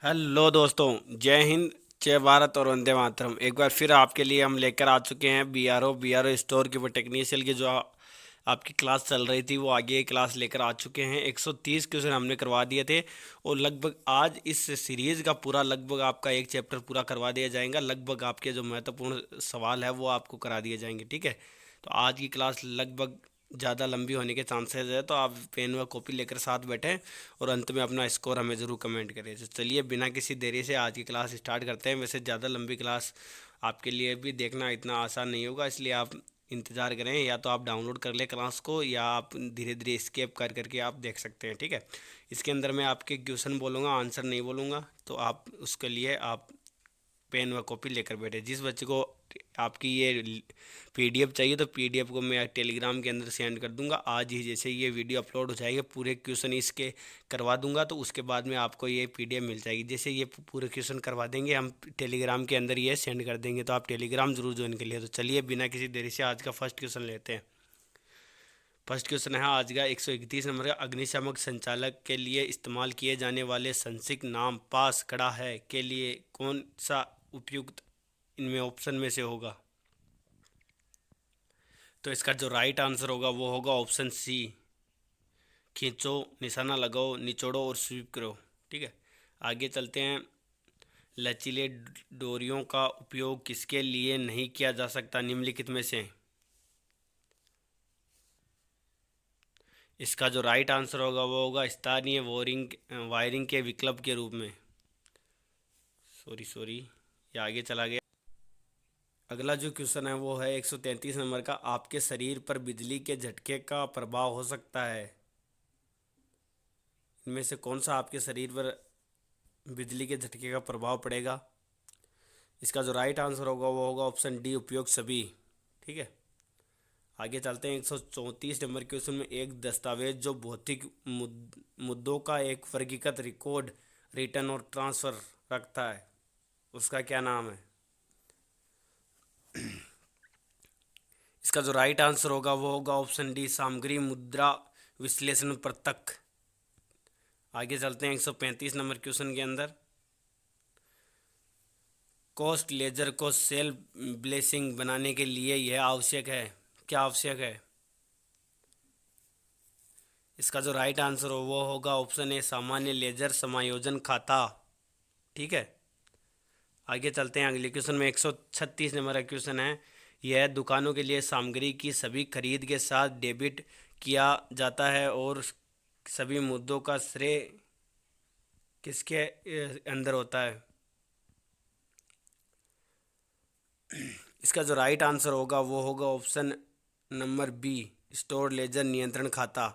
Hello दोस्तों, जय हिंद, जय भारत और वंदे मातरम। एक बार फिर आपके लिए हम लेकर आ चुके हैं बी आर ओ स्टोर की वो टेक्नीशियल की जो आपकी क्लास चल रही थी वो आगे क्लास लेकर आ चुके हैं। 130 क्वेश्चन हमने करवा दिए थे और लगभग आज इस सीरीज़ का पूरा लगभग आपका एक चैप्टर पूरा करवा दिया जाएगा। लगभग आपके जो महत्वपूर्ण सवाल है वो आपको करा दिए जाएंगे, ठीक है। तो आज की क्लास लगभग ज़्यादा लंबी होने के चांसेस है, तो आप पेन व कॉपी लेकर साथ बैठें और अंत में अपना स्कोर हमें ज़रूर कमेंट करें। तो चलिए बिना किसी देरी से आज की क्लास स्टार्ट करते हैं। वैसे ज़्यादा लंबी क्लास आपके लिए भी देखना इतना आसान नहीं होगा, इसलिए आप इंतज़ार करें। या तो आप डाउनलोड कर लें क्लास को या आप धीरे धीरे स्केप कर करके आप देख सकते हैं, ठीक है। इसके अंदर मैं आपके क्वेश्चन बोलूँगा, आंसर नहीं बोलूँगा, तो आप उसके लिए आप पेन व कॉपी लेकर बैठे। जिस बच्चे को आपकी ये पीडीएफ चाहिए तो पीडीएफ को मैं टेलीग्राम के अंदर सेंड कर दूंगा। आज ही जैसे ये वीडियो अपलोड हो जाएंगे पूरे क्वेश्चन इसके करवा दूंगा, तो उसके बाद में आपको ये पीडीएफ मिल जाएगी। जैसे ये पूरे क्वेश्चन करवा देंगे हम टेलीग्राम के अंदर ये सेंड कर देंगे, तो आप टेलीग्राम जरूर ज्वाइन कर लिए। तो चलिए बिना किसी देरी से आज का फर्स्ट क्वेश्चन लेते हैं। फर्स्ट क्वेश्चन है आज का 131 नंबर का। अग्निशामक संचालक के लिए इस्तेमाल किए जाने वाले संक्षिप्त नाम पास खड़ा है के लिए कौन सा उपयुक्त इनमें ऑप्शन में से होगा? तो इसका जो राइट आंसर होगा वो होगा ऑप्शन सी, खींचो, निशाना लगाओ, निचोड़ो और स्वीप करो, ठीक है। आगे चलते हैं। लचीले डोरियों का उपयोग किसके लिए नहीं किया जा सकता निम्नलिखित में से? इसका जो राइट आंसर होगा वो होगा स्थानीय वायरिंग के विकल्प के रूप में। सॉरी सॉरी, ये आगे चला गया। अगला जो क्वेश्चन है वो है 133 नंबर का। आपके शरीर पर बिजली के झटके का प्रभाव हो सकता है, इनमें से कौन सा आपके शरीर पर बिजली के झटके का प्रभाव पड़ेगा? इसका जो राइट आंसर होगा वो होगा ऑप्शन डी, उपयोग सभी, ठीक है। आगे चलते हैं 134 नंबर क्वेश्चन में। एक दस्तावेज जो भौतिक मुद्दों का एक वर्गीकृत रिकॉर्ड, रिटर्न और ट्रांसफ़र रखता है, उसका क्या नाम है? इसका जो राइट आंसर होगा वो होगा ऑप्शन डी, सामग्री मुद्रा विश्लेषण पृथक। आगे चलते हैं 135 नंबर क्वेश्चन के अंदर। कोस्ट लेजर को सेल ब्लेसिंग बनाने के लिए यह आवश्यक है, क्या आवश्यक है? इसका जो राइट आंसर हो वो होगा ऑप्शन ए, सामान्य लेजर समायोजन खाता, ठीक है। आगे चलते हैं अगले क्वेश्चन में। 136 नंबर का क्वेश्चन है। यह दुकानों के लिए सामग्री की सभी खरीद के साथ डेबिट किया जाता है और सभी मुद्दों का श्रेय किसके अंदर होता है? इसका जो राइट आंसर होगा वो होगा option number B, store ledger नियंत्रण खाता।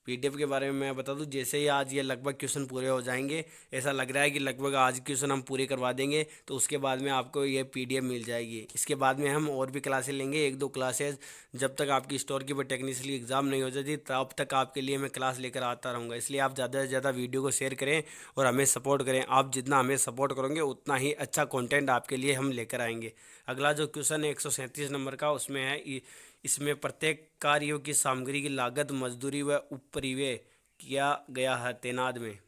पीडीएफ के बारे में मैं बता दूं, जैसे ही आज ये लगभग क्वेश्चन पूरे हो जाएंगे, ऐसा लग रहा है कि लगभग आज क्वेश्चन हम पूरे करवा देंगे, तो उसके बाद में आपको ये पीडीएफ मिल जाएगी। इसके बाद में हम और भी क्लासेस लेंगे, एक दो क्लासेस। जब तक आपकी स्टोर की वो टेक्निकली एग्ज़ाम नहीं हो जाती तब तक आपके लिए मैं क्लास लेकर आता रहूँगा। इसलिए आप ज़्यादा से ज़्यादा वीडियो को शेयर करें और हमें सपोर्ट करें। आप जितना हमें सपोर्ट करोगे उतना ही अच्छा कॉन्टेंट आपके लिए हम लेकर आएंगे। अगला जो क्वेश्चन है 137 नंबर का, उसमें है इसमें प्रत्येक कार्यों की सामग्री की लागत मजदूरी व उपरिव्यय किया गया है तैनात में।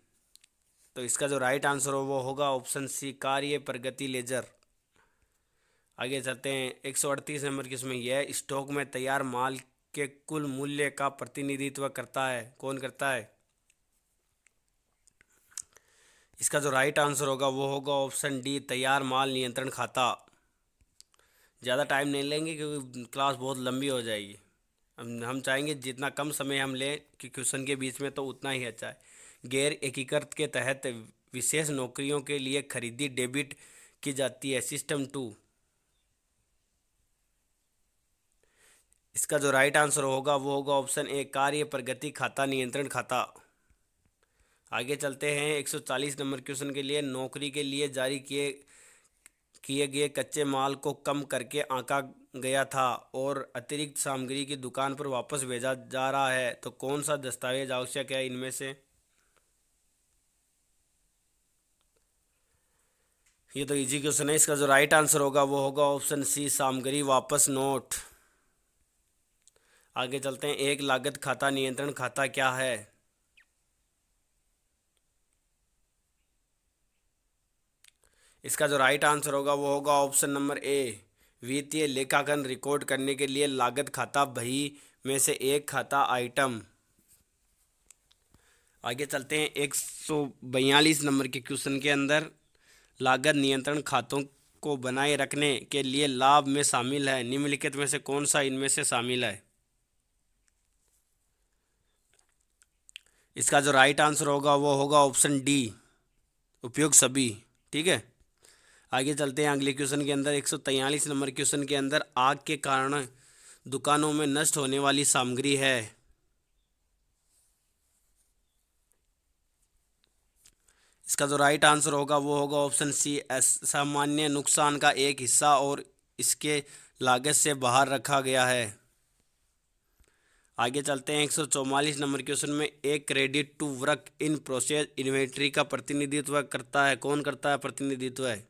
तो इसका जो राइट आंसर हो वो होगा ऑप्शन सी, कार्य प्रगति लेजर। आगे चलते हैं 138 नंबर की। इसमें यह स्टॉक में तैयार माल के कुल मूल्य का प्रतिनिधित्व करता है, कौन करता है? इसका जो राइट आंसर होगा वो होगा ऑप्शन डी, तैयार माल नियंत्रण खाता। ज़्यादा टाइम नहीं लेंगे क्योंकि क्लास बहुत लंबी हो जाएगी। हम चाहेंगे जितना कम समय हम लें कि क्वेश्चन के बीच में, तो उतना ही अच्छा है। गैर एकीकृत के तहत विशेष नौकरियों के लिए खरीदी डेबिट की जाती है, सिस्टम टू। इसका जो राइट आंसर होगा वो होगा ऑप्शन ए, कार्य प्रगति खाता नियंत्रण खाता। आगे चलते हैं 140 नंबर क्वेश्चन के लिए। नौकरी के लिए जारी किए किए गए कच्चे माल को कम करके आंका गया था और अतिरिक्त सामग्री की दुकान पर वापस भेजा जा रहा है, तो कौन सा दस्तावेज आवश्यक है इनमें से? ये तो इजी क्वेश्चन है। इसका जो राइट आंसर होगा वो होगा ऑप्शन सी, सामग्री वापस नोट। आगे चलते हैं। एक लागत खाता नियंत्रण खाता क्या है? इसका जो राइट आंसर होगा वो होगा ऑप्शन नंबर ए। वित्तीय लेखांकन रिकॉर्ड करने के लिए लागत खाता बही में से एक खाता आइटम। आगे चलते हैं 142 नंबर के क्वेश्चन के अंदर। लागत नियंत्रण खातों को बनाए रखने के लिए लाभ में शामिल है, निम्नलिखित में से कौन सा इनमें से शामिल है? इसका जो राइट आंसर होगा वो होगा ऑप्शन डी, उपयोग सभी। ठीक है, आगे चलते हैं अगले क्वेश्चन के अंदर। 143 नंबर क्वेश्चन के अंदर आग के कारण दुकानों में नष्ट होने वाली सामग्री है। इसका जो राइट आंसर होगा वो होगा ऑप्शन सी, सामान्य नुकसान का एक हिस्सा और इसके लागत से बाहर रखा गया है। आगे चलते हैं 144 नंबर क्वेश्चन में। एक credit to work in process inventory का प्रतिनिधित्व करता है, कौन करता है प्रतिनिधित्व है?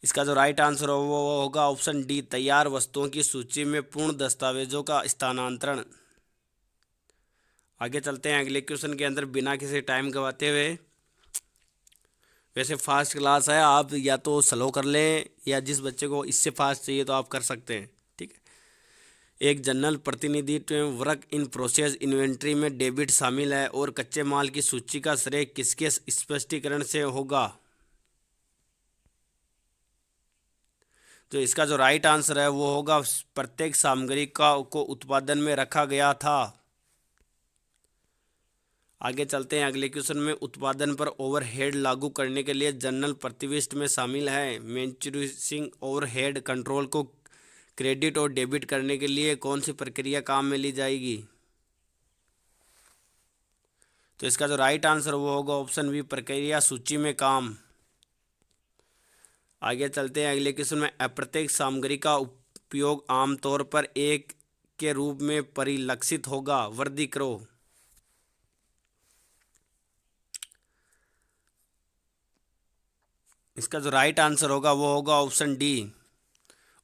इसका जो राइट आंसर हो वो होगा ऑप्शन डी, तैयार वस्तुओं की सूची में पूर्ण दस्तावेजों का स्थानांतरण। आगे चलते हैं अगले क्वेश्चन के अंदर बिना किसी टाइम गवाते हुए। वैसे फास्ट क्लास है, आप या तो स्लो कर लें या जिस बच्चे को इससे फास्ट चाहिए तो आप कर सकते हैं। ठीक है, एक जनरल प्रतिनिधित्व वर्क इन प्रोसेस इन्वेंट्री में डेबिट शामिल है और कच्चे माल की सूची का श्रेय किसके स्पष्टीकरण से होगा? तो इसका जो राइट आंसर है वो होगा प्रत्येक सामग्री को उत्पादन में रखा गया था। आगे चलते हैं अगले क्वेश्चन में। उत्पादन पर ओवरहेड लागू करने के लिए जनरल प्रतिविष्ट में शामिल है, मैन्युफैक्चरिंग ओवरहेड कंट्रोल को क्रेडिट और डेबिट करने के लिए कौन सी प्रक्रिया काम में ली जाएगी? तो इसका जो राइट आंसर वो होगा ऑप्शन बी, प्रक्रिया सूची में काम। आगे चलते हैं अगले क्वेश्चन में। अप्रत्यक्ष सामग्री का उपयोग आमतौर पर एक के रूप में परिलक्षित होगा, वर्दी करो। इसका जो राइट आंसर होगा वो होगा ऑप्शन डी,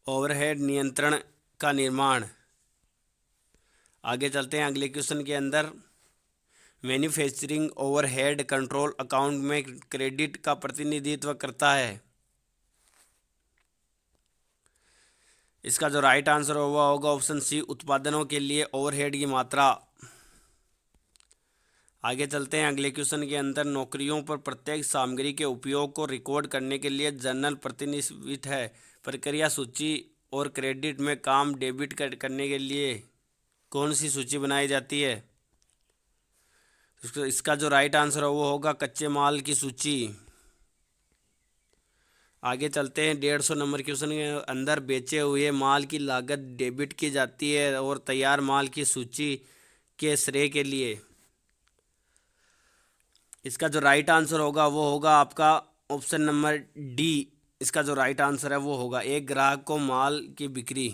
ओवरहेड नियंत्रण का निर्माण। आगे चलते हैं अगले क्वेश्चन के अंदर। मैन्युफैक्चरिंग ओवरहेड कंट्रोल अकाउंट में क्रेडिट का प्रतिनिधित्व करता है। इसका जो राइट आंसर होगा ऑप्शन सी, उत्पादनों के लिए ओवरहेड की मात्रा। आगे चलते हैं अगले क्वेश्चन के अंदर। नौकरियों पर प्रत्येक सामग्री के उपयोग को रिकॉर्ड करने के लिए जनरल प्रतिनिधित्व है, प्रक्रिया सूची और क्रेडिट में काम डेबिट करने के लिए कौन सी सूची बनाई जाती है? इसका जो राइट आंसर है वो होगा कच्चे माल की सूची। आगे चलते हैं 150 नंबर क्वेश्चन के अंदर। बेचे हुए माल की लागत डेबिट की जाती है और तैयार माल की सूची के श्रेय के लिए। इसका जो राइट आंसर होगा वो होगा आपका ऑप्शन नंबर डी। इसका जो राइट आंसर है वो होगा एक ग्राहक को माल की बिक्री।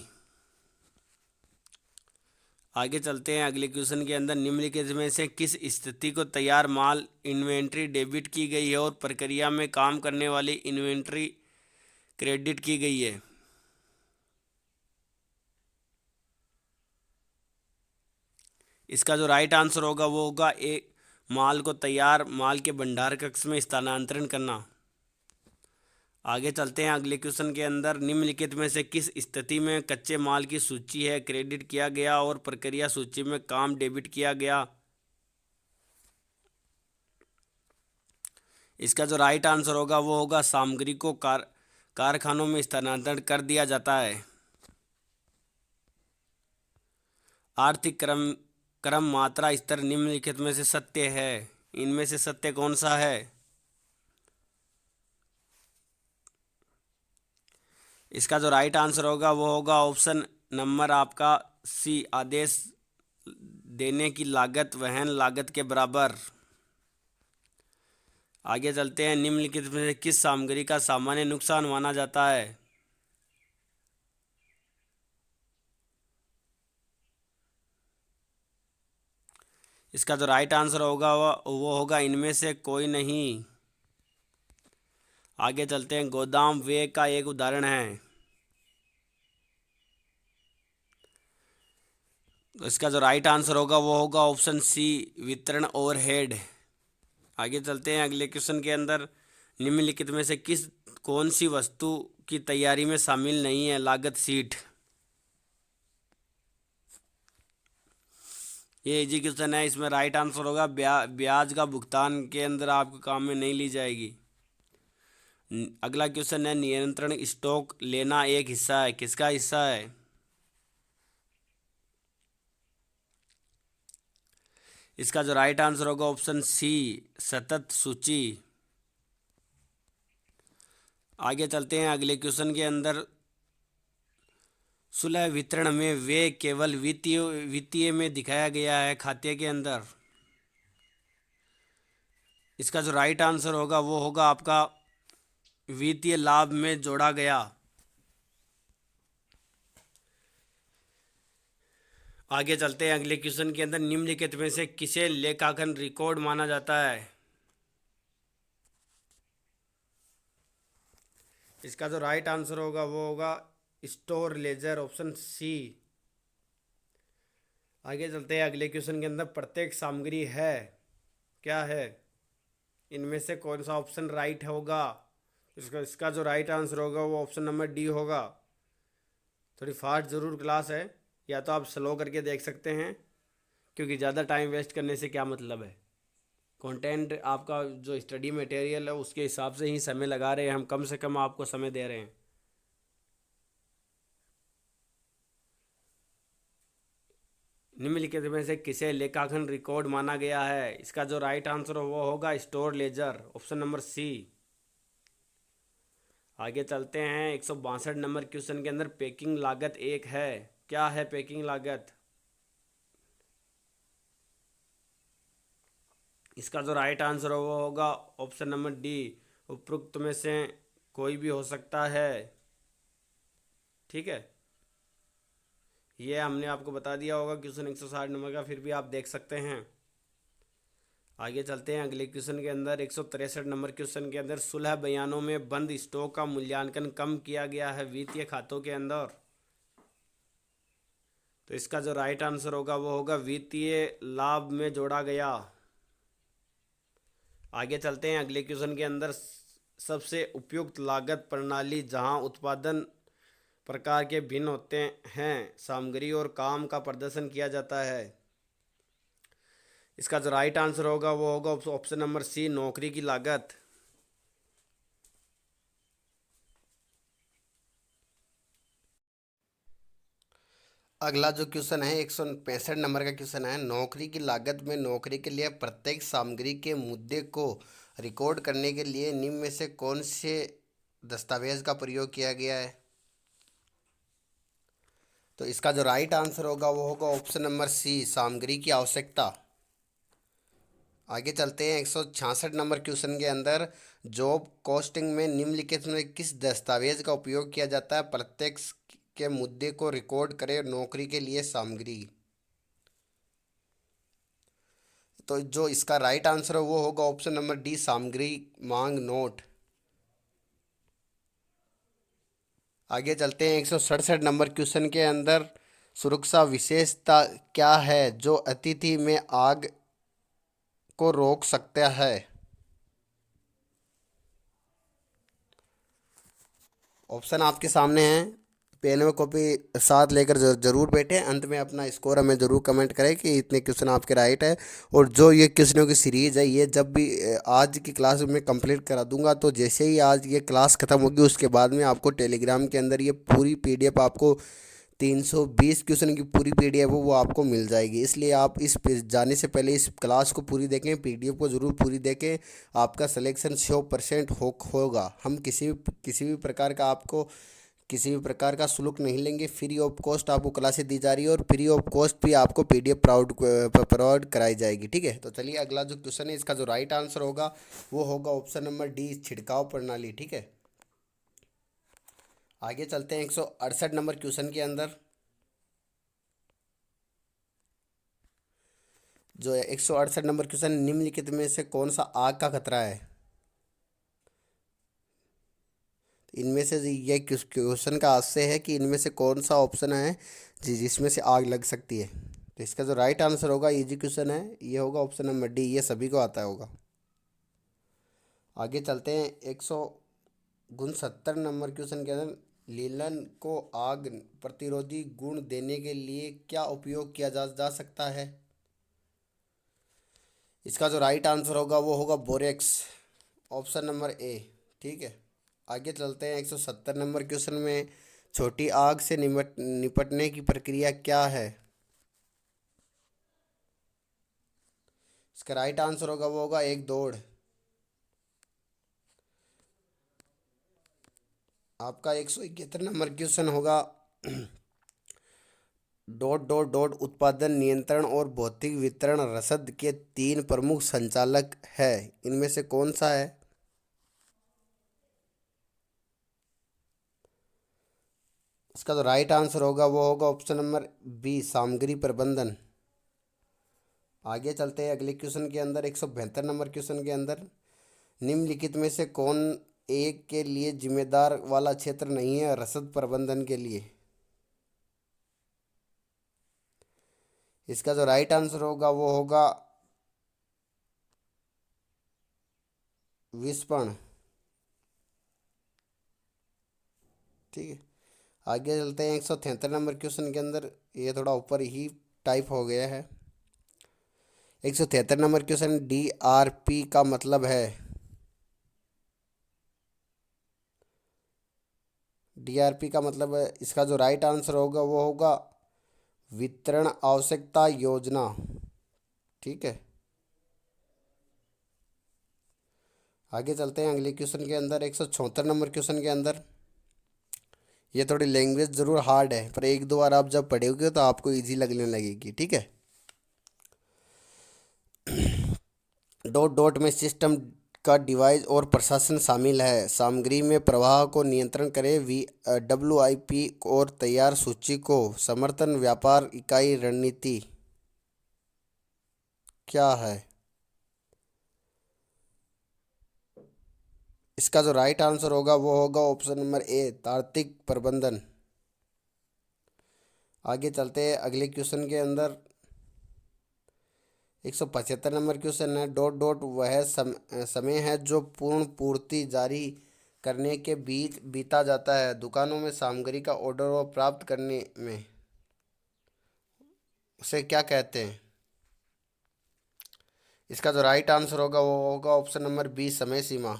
आगे चलते हैं अगले क्वेश्चन के अंदर। निम्नलिखित में से किस स्थिति को तैयार माल इन्वेंट्री डेबिट की गई है और प्रक्रिया में काम करने वाली इन्वेंट्री क्रेडिट की गई है? इसका जो राइट आंसर होगा वो होगा एक माल को तैयार माल के भंडार कक्ष में स्थानांतरण करना। आगे चलते हैं अगले क्वेश्चन के अंदर। निम्नलिखित में से किस स्थिति में कच्चे माल की सूची है क्रेडिट किया गया और प्रक्रिया सूची में काम डेबिट किया गया? इसका जो राइट आंसर होगा वो होगा सामग्री को कारखानों में स्थानांतरण कर दिया जाता है। आर्थिक क्रम मात्रा स्तर निम्नलिखित में से सत्य है, इनमें से सत्य कौन सा है? इसका जो राइट आंसर होगा वो होगा ऑप्शन नंबर आपका सी, आदेश देने की लागत वहन लागत के बराबर। आगे चलते हैं। निम्नलिखित में से किस सामग्री का सामान्य नुकसान माना जाता है? इसका जो राइट आंसर होगा वो होगा इनमें से कोई नहीं। आगे चलते हैं। गोदाम व्यय का एक उदाहरण है। तो इसका जो राइट आंसर होगा वो होगा ऑप्शन सी, वितरण ओवरहेड। आगे चलते हैं अगले क्वेश्चन के अंदर। निम्नलिखित में से कौन सी वस्तु की तैयारी में शामिल नहीं है? लागत शीट। ये इजी क्वेश्चन है, इसमें राइट आंसर होगा ब्याज का भुगतान के अंदर आपके काम में नहीं ली जाएगी। अगला क्वेश्चन है, नियंत्रण स्टॉक लेना एक हिस्सा है, किसका हिस्सा है? इसका जो राइट आंसर होगा ऑप्शन सी, सतत सूची। आगे चलते हैं अगले क्वेश्चन के अंदर। सुलह वितरण में वे केवल वित्तीय वित्तीय में दिखाया गया है, खाते के अंदर। इसका जो राइट आंसर होगा वो होगा आपका वित्तीय लाभ में जोड़ा गया। आगे चलते हैं अगले क्वेश्चन के अंदर। निम्नलिखित में से किसे लेखांकन रिकॉर्ड माना जाता है? इसका जो राइट आंसर होगा वो होगा स्टोर लेजर, ऑप्शन सी। आगे चलते हैं अगले क्वेश्चन के अंदर। प्रत्येक सामग्री है, क्या है? इनमें से कौन सा ऑप्शन राइट होगा? इसका जो राइट आंसर होगा वो ऑप्शन नंबर डी होगा। थोड़ी फास्ट ज़रूर क्लास है, या तो आप स्लो करके देख सकते हैं, क्योंकि ज़्यादा टाइम वेस्ट करने से क्या मतलब है। कंटेंट आपका जो स्टडी मटेरियल है उसके हिसाब से ही समय लगा रहे हैं हम, कम से कम आपको समय दे रहे हैं। निम्नलिखित में से किसे लेखांकन रिकॉर्ड माना गया है? इसका जो राइट आंसर हो वो होगा store ledger, option number C. आगे चलते हैं 162 नंबर क्वेश्चन के अंदर। पैकिंग लागत एक है, क्या है पैकिंग लागत? इसका जो राइट आंसर हो वो होगा ऑप्शन नंबर डी, उपरोक्त में से कोई भी हो सकता है। ठीक है, ये हमने आपको बता दिया होगा क्वेश्चन 160 नंबर का, फिर भी आप देख सकते हैं। आगे चलते हैं अगले क्वेश्चन के अंदर। 163 नंबर क्वेश्चन के अंदर, सुलह बयानों में बंद स्टॉक का मूल्यांकन कम किया गया है वित्तीय खातों के अंदर। तो इसका जो राइट आंसर होगा वो होगा वित्तीय लाभ में जोड़ा गया। आगे चलते हैं अगले क्वेश्चन के अंदर। सबसे उपयुक्त लागत प्रणाली जहां उत्पादन प्रकार के भिन्न होते हैं, सामग्री और काम का प्रदर्शन किया जाता है। इसका जो राइट आंसर होगा वो होगा ऑप्शन नंबर सी, नौकरी की लागत। अगला जो क्वेश्चन है 165 नंबर का क्वेश्चन है। नौकरी की लागत में नौकरी के लिए प्रत्येक सामग्री के मुद्दे को रिकॉर्ड करने के लिए निम्न में से कौन से दस्तावेज का प्रयोग किया गया है? तो इसका जो राइट आंसर होगा वो होगा ऑप्शन नंबर सी, सामग्री की आवश्यकता। आगे चलते हैं 166 नंबर क्वेश्चन के अंदर। जॉब कॉस्टिंग में निम्नलिखित में किस दस्तावेज का उपयोग किया जाता है? प्रत्येक के मुद्दे को रिकॉर्ड करें, नौकरी के लिए सामग्री। तो जो इसका राइट आंसर है वो होगा ऑप्शन नंबर डी, सामग्री मांग नोट। आगे चलते हैं 167 नंबर क्वेश्चन के अंदर। सुरक्षा विशेषता क्या है जो अतिथि में आग को रोक सकता है? ऑप्शन आपके सामने हैं, पेन व कॉपी साथ लेकर जरूर बैठे। अंत में अपना स्कोर हमें ज़रूर कमेंट करें कि इतने क्वेश्चन आपके राइट है। और जो ये क्वेश्चनों की सीरीज़ है ये जब भी आज की क्लास में कंप्लीट करा दूंगा, तो जैसे ही आज ये क्लास ख़त्म होगी उसके बाद में आपको टेलीग्राम के अंदर ये पूरी पीडीएफ, आपको 320 क्वेश्चन की पूरी पीडीएफ वो आपको मिल जाएगी। इसलिए आप इस पे जाने से पहले इस क्लास को पूरी देखें, पीडीएफ को ज़रूर पूरी देखें। आपका सिलेक्शन 100% होगा। हम किसी भी प्रकार का आपको किसी भी प्रकार का शुल्क नहीं लेंगे। फ्री ऑफ कॉस्ट आपको क्लासेस दी जा रही है और फ्री ऑफ कॉस्ट भी आपको पीडीएफ प्रोवाइड कराई जाएगी। ठीक है, तो चलिए अगला जो क्वेश्चन है इसका जो राइट आंसर होगा वो होगा ऑप्शन नंबर डी, छिड़काव प्रणाली। ठीक है, आगे चलते हैं 168 नंबर क्वेश्चन के अंदर। जो 168 नंबर क्वेश्चन, निम्नलिखित में से कौन सा आग का खतरा है? इनमें से ये क्वेश्चन का आशय है कि इनमें से कौन सा ऑप्शन है जिसमें से आग लग सकती है। तो इसका जो राइट आंसर होगा, इजी क्वेश्चन है, ये होगा ऑप्शन नंबर डी, ये सभी को आता होगा। आगे चलते हैं 169 नंबर क्वेश्चन के अंदर, लीलन को आग प्रतिरोधी गुण देने के लिए क्या उपयोग किया जा सकता है। इसका जो राइट आंसर होगा वो होगा बोरेक्स, ऑप्शन नंबर ए। ठीक है, आगे चलते हैं 170 नंबर क्वेश्चन में, छोटी आग से निपटने की प्रक्रिया क्या है। इसका राइट आंसर होगा वो होगा एक दौड़। आपका 171 नंबर क्वेश्चन होगा, डॉट डॉट डॉट उत्पादन नियंत्रण और भौतिक वितरण रसद के तीन प्रमुख संचालक है, इनमें से कौन सा है। इसका जो राइट आंसर होगा वो होगा ऑप्शन नंबर बी, सामग्री प्रबंधन। आगे चलते हैं अगले क्वेश्चन के अंदर, 172 नंबर क्वेश्चन के अंदर, निम्नलिखित में से कौन एक के लिए जिम्मेदार वाला क्षेत्र नहीं है रसद प्रबंधन के लिए। इसका जो राइट आंसर होगा वो होगा विस्पण। ठीक है, आगे चलते हैं 173 नंबर क्वेश्चन के अंदर, ये थोड़ा ऊपर ही टाइप हो गया है। 173 नंबर क्वेश्चन, DRP का मतलब है। DRP का मतलब है, इसका जो राइट आंसर होगा वो होगा वितरण आवश्यकता योजना। ठीक है, आगे चलते हैं अगले क्वेश्चन के अंदर, 174 नंबर क्वेश्चन के अंदर, ये थोड़ी लैंग्वेज ज़रूर हार्ड है पर एक दो बार आप जब पढ़ोगे तो आपको इजी लगने लगेगी। ठीक है, डॉट डॉट में सिस्टम का डिवाइस और प्रशासन शामिल है, सामग्री में प्रवाह को नियंत्रण करे, WIP और तैयार सूची को समर्थन, व्यापार इकाई रणनीति क्या है। इसका जो राइट आंसर होगा वो होगा ऑप्शन नंबर ए, तार्किक प्रबंधन। आगे चलते हैं अगले क्वेश्चन के अंदर, 175 नंबर क्वेश्चन है, डॉट डॉट वह समय है जो पूर्ण पूर्ति जारी करने के बीच बीता जाता है, दुकानों में सामग्री का ऑर्डर और प्राप्त करने में, उसे क्या कहते हैं। इसका जो राइट आंसर होगा वो होगा ऑप्शन नंबर बी, समय सीमा।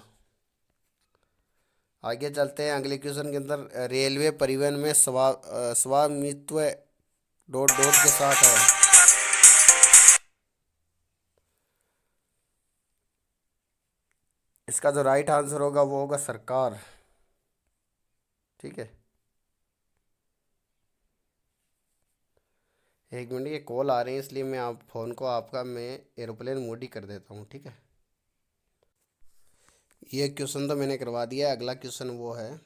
आगे चलते हैं अगले क्वेश्चन के अंदर, रेलवे परिवहन में स्वामित्व डॉट डॉट के साथ है। इसका जो राइट आंसर होगा वो होगा सरकार। ठीक है, एक मिनट, ये कॉल आ रही है इसलिए मैं आप फ़ोन को आपका मैं एरोप्लेन मोड ही कर देता हूँ। ठीक है, ये क्वेश्चन तो मैंने करवा दिया। अगला क्वेश्चन वो है,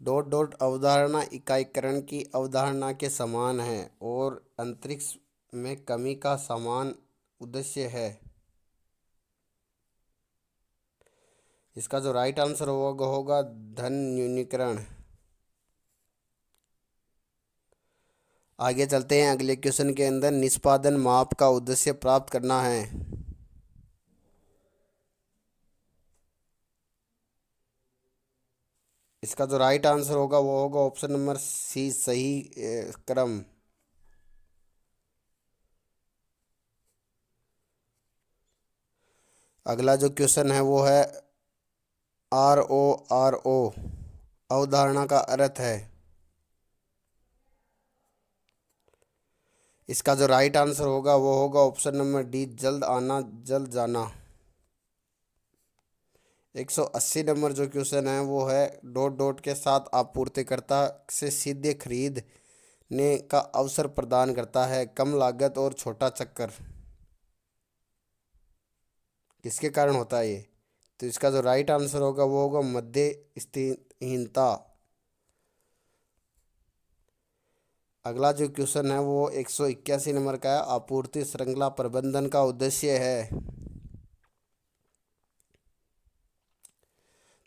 डॉट डॉट अवधारणा इकाईकरण की अवधारणा के समान है और अंतरिक्ष में कमी का समान उद्देश्य है। इसका जो राइट आंसर होगा धन न्यूनीकरण। आगे चलते हैं अगले क्वेश्चन के अंदर, निष्पादन माप का उद्देश्य प्राप्त करना है। इसका जो राइट आंसर होगा वो होगा ऑप्शन नंबर सी, सही क्रम। अगला जो क्वेश्चन है वो है, RORO अवधारणा का अर्थ है। इसका जो राइट आंसर होगा वो होगा ऑप्शन नंबर डी, जल्द आना जल्द जाना। 180 नंबर जो क्वेश्चन है वो है, डॉट डॉट के साथ आपूर्तिकर्ता से सीधे खरीदने का अवसर प्रदान करता है, कम लागत और छोटा चक्कर, किसके कारण होता है ये। तो इसका जो राइट आंसर होगा वो होगा मध्यस्थहीनता। अगला जो क्वेश्चन है वो 181 नंबर का है, आपूर्ति श्रृंखला प्रबंधन का उद्देश्य है।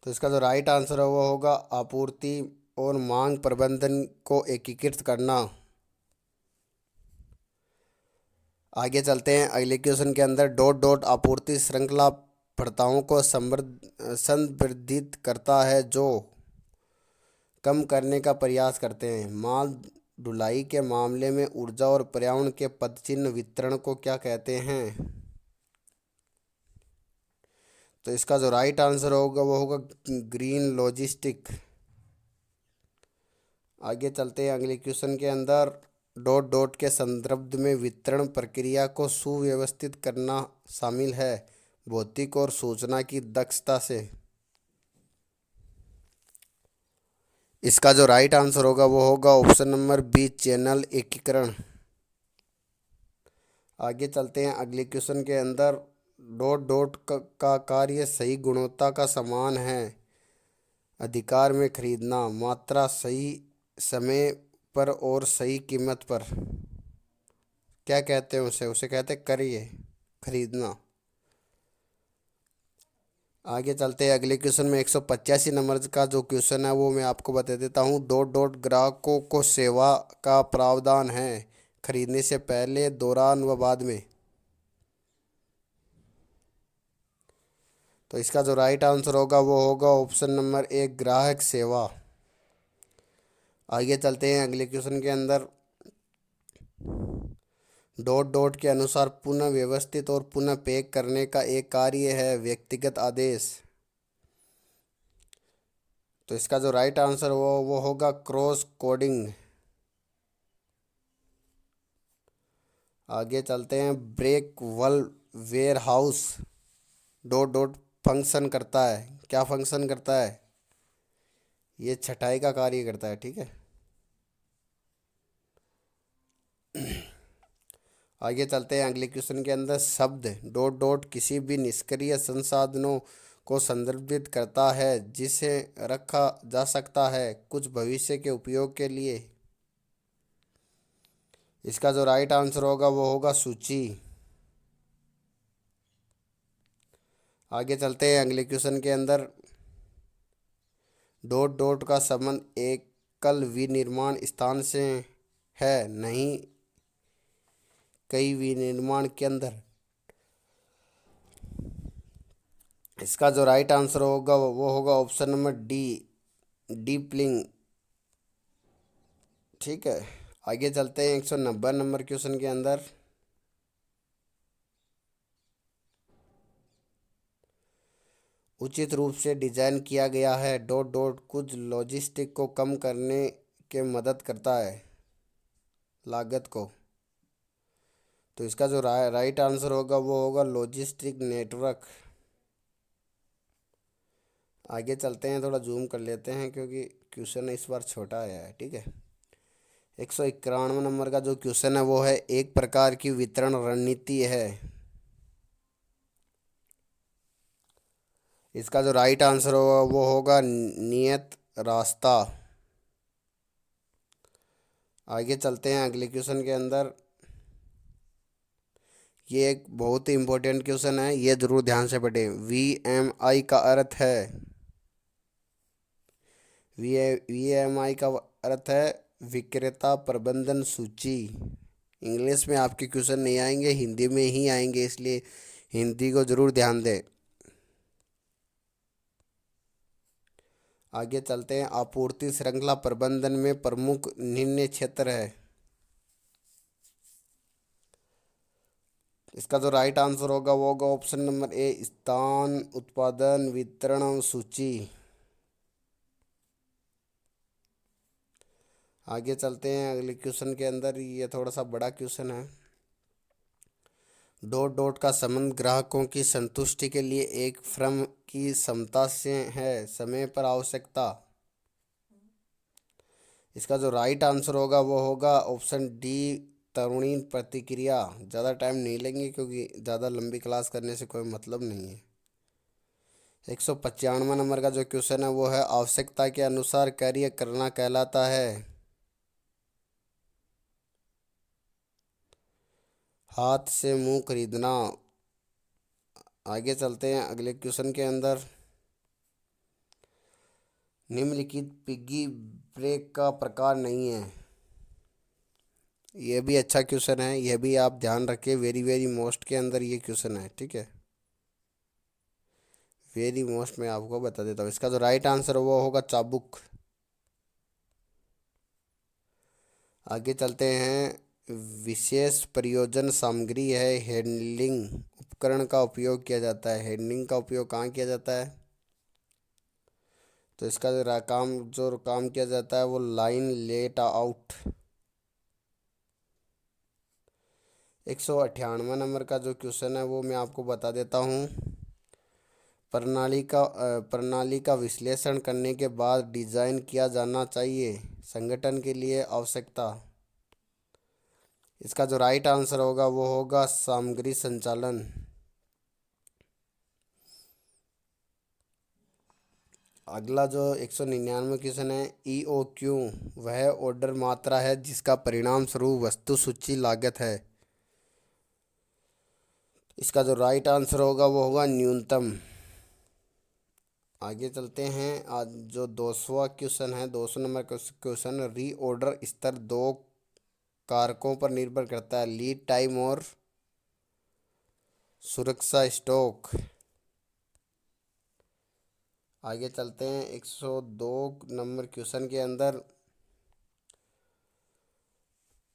तो इसका जो राइट आंसर है वो होगा आपूर्ति और मांग प्रबंधन को एकीकृत करना। आगे चलते हैं अगले क्वेश्चन के अंदर, डॉट डॉट आपूर्ति श्रृंखला लाभप्रदाताओं को संवर्धित करता है जो कम करने का प्रयास करते हैं। माल ढुलाई के मामले में ऊर्जा और पर्यावरण के पदचिह्न वितरण को क्या कहते हैं? तो इसका जो राइट आंसर होगा वो होगा ग्रीन लॉजिस्टिक। आगे चलते हैं अगले क्वेश्चन के अंदर। डॉट डॉट के संदर्भ में वितरण प्रक्रिया को सुव्यवस्थित करना शामिल है भौतिक और सूचना की दक्षता से। इसका जो राइट आंसर होगा वो होगा ऑप्शन नंबर बी चैनल एकीकरण। आगे चलते हैं अगले क्वेश्चन के अंदर। डॉट डॉट का कार्य सही गुणवत्ता का समान है अधिकार में खरीदना मात्रा सही समय पर और सही कीमत पर। क्या कहते हैं उसे कहते हैं कार्य खरीदना। आगे चलते हैं अगले क्वेश्चन में 185 नंबर का जो क्वेश्चन है वो मैं आपको बता देता हूँ। डॉट डॉट ग्राहकों को सेवा का प्रावधान है खरीदने से पहले दौरान व बाद में। तो इसका जो राइट आंसर होगा वो होगा ऑप्शन नंबर ए ग्राहक सेवा। आगे चलते हैं अगले क्वेश्चन के अंदर। डॉट डॉट के अनुसार पुनः व्यवस्थित और पुनः पैक करने का एक कार्य है व्यक्तिगत आदेश। तो इसका जो राइट आंसर वो होगा क्रॉस कोडिंग। आगे चलते हैं ब्रेक वल warehouse dot dot function करता है। क्या फंक्शन करता है? ये छटाई का कार्य करता है। ठीक है। आगे चलते हैं अगले क्वेश्चन के अंदर। शब्द डॉट डॉट किसी भी निष्क्रिय संसाधनों को संदर्भित करता है जिसे रखा जा सकता है कुछ भविष्य के उपयोग के लिए। इसका जो राइट आंसर होगा वो होगा सूची। आगे चलते हैं अगले क्वेश्चन के अंदर। डॉट डॉट का संबंध एकल विनिर्माण स्थान से है नहीं कई विनिर्माण केंद्र। इसका जो राइट आंसर होगा वो होगा ऑप्शन नंबर डी डीपलिंग। ठीक है। आगे चलते हैं 190 नंबर क्वेश्चन के अंदर। उचित रूप से डिजाइन किया गया है डॉट डॉट कुछ लॉजिस्टिक को कम करने के मदद करता है लागत को। तो इसका जो राइट आंसर होगा वो होगा लॉजिस्टिक नेटवर्क। आगे चलते हैं थोड़ा जूम कर लेते हैं क्योंकि क्वेश्चन इस बार छोटा आया है। ठीक है। 191 नंबर का जो क्वेश्चन है वो है एक प्रकार की वितरण रणनीति है। इसका जो राइट आंसर होगा वो होगा नियत रास्ता। आगे चलते हैं अगले क्वेश्चन के अंदर। ये एक बहुत ही इम्पोर्टेंट क्वेश्चन है ये जरूर ध्यान से पढ़ें। VMI का अर्थ है VMI का अर्थ है विक्रेता प्रबंधन सूची। इंग्लिश में आपके क्वेश्चन नहीं आएंगे हिंदी में ही आएंगे इसलिए हिंदी को जरूर ध्यान दें। आगे चलते हैं आपूर्ति श्रृंखला प्रबंधन में प्रमुख निर्णय क्षेत्र है। इसका जो राइट आंसर होगा वो होगा ऑप्शन नंबर ए स्थान उत्पादन वितरण सूची। आगे चलते हैं अगले क्वेश्चन के अंदर। ये थोड़ा सा बड़ा क्वेश्चन है। डॉट डॉट का संबंध ग्राहकों की संतुष्टि के लिए एक फर्म की क्षमता से है समय पर आवश्यकता। इसका जो राइट आंसर होगा वो होगा ऑप्शन डी तरुणी प्रतिक्रिया। ज़्यादा टाइम नहीं लेंगे क्योंकि ज़्यादा लंबी क्लास करने से कोई मतलब नहीं है। 195 नंबर का जो क्वेश्चन है वो है आवश्यकता के अनुसार कार्य करना कहलाता है हाथ से मुंह खरीदना। आगे चलते हैं अगले क्वेश्चन के अंदर। निम्नलिखित पिग्गी ब्रेक का प्रकार नहीं है। यह भी अच्छा क्वेश्चन है यह भी आप ध्यान रखें वेरी वेरी मोस्ट के अंदर ये क्वेश्चन है। ठीक है। वेरी मोस्ट मैं आपको बता देता हूँ। इसका जो राइट आंसर वो होगा चाबुक। आगे चलते हैं। विशेष प्रयोजन सामग्री है हैंडलिंग उपकरण का उपयोग किया जाता है। हैंडलिंग का उपयोग कहाँ किया जाता है? तो इसका जो काम किया जाता है वो लाइन लेट आउट। 198 नंबर का जो क्वेश्चन है वो मैं आपको बता देता हूँ। प्रणाली का विश्लेषण करने के बाद डिजाइन किया जाना चाहिए। संगठन के लिए आवश्यकता। इसका जो राइट आंसर होगा वो होगा सामग्री संचालन। अगला जो 199 क्वेश्चन है, EOQ वह ऑर्डर मात्रा है जिसका परिणाम स्वरूप वस्तु सूची लागत है। इसका जो राइट आंसर होगा वो होगा न्यूनतम। आगे चलते हैं। आज जो 200वां क्वेश्चन है, 200 नंबर का क्वेश्चन, रीऑर्डर स्तर दो कारकों पर निर्भर करता है, लीड टाइम और सुरक्षा स्टॉक। आगे चलते हैं। 102 नंबर क्वेश्चन के अंदर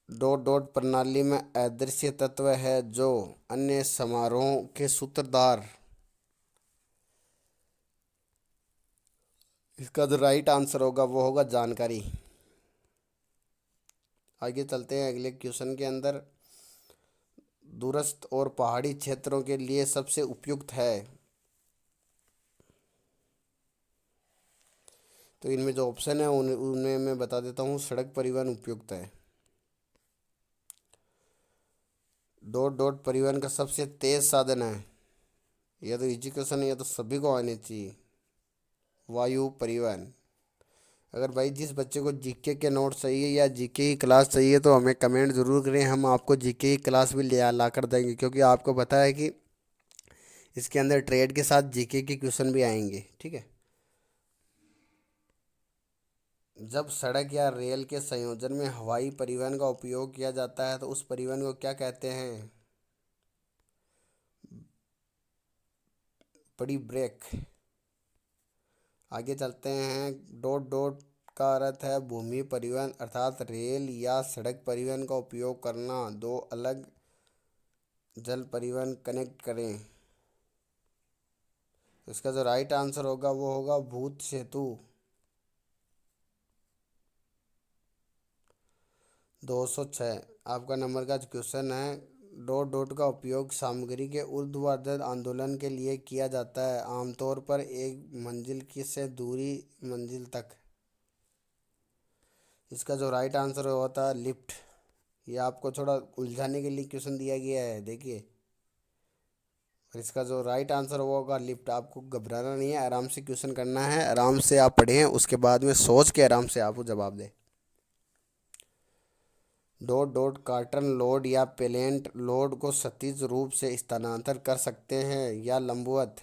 डॉट डॉट प्रणाली में अदृश्य तत्व है जो अन्य समारोह के सूत्रधार। इसका जो राइट आंसर होगा वो होगा जानकारी। आगे चलते हैं अगले क्वेश्चन के अंदर। दूरस्थ और पहाड़ी क्षेत्रों के लिए सबसे उपयुक्त है। तो इनमें जो ऑप्शन है उनमें मैं बता देता हूँ। सड़क परिवहन उपयुक्त है। डॉट डॉट परिवहन का सबसे तेज साधन है। यह तो इजी क्वेश्चन है, यह तो सभी को आने चाहिए। वायु परिवहन। अगर भाई जिस बच्चे को जीके के नोट चाहिए या जीके की क्लास चाहिए तो हमें कमेंट ज़रूर करें, हम आपको जीके की क्लास भी ले ला कर देंगे, क्योंकि आपको पता है कि इसके अंदर ट्रेड के साथ जीके के क्वेश्चन भी आएंगे। ठीक है। जब सड़क या रेल के संयोजन में हवाई परिवहन का उपयोग किया जाता है तो उस परिवहन को क्या कहते हैं? बड़ी ब्रेक। आगे चलते हैं। डॉट डॉट का अर्थ है भूमि परिवहन, अर्थात रेल या सड़क परिवहन का उपयोग करना। दो अलग जल परिवहन कनेक्ट करें। तो इसका जो राइट आंसर होगा वो होगा भूत सेतु। 206 आपका नंबर का क्वेश्चन है। डॉट डॉट का उपयोग सामग्री के ऊर्ध्वाधर आंदोलन के लिए किया जाता है, आमतौर पर एक मंजिल की से दूरी मंजिल तक। इसका जो राइट आंसर होता है लिफ्ट। ये आपको थोड़ा उलझाने के लिए क्वेश्चन दिया गया है, देखिए। और इसका जो राइट आंसर होगा लिफ्ट। आपको घबराना नहीं है, आराम से क्वेश्चन करना है, आराम से आप पढ़ें, उसके बाद में सोच के आराम से आप जवाब दें। डॉट डॉट कार्टन लोड या पेलेंट लोड को क्षैतिज रूप से स्थानांतरित कर सकते हैं या लंबवत।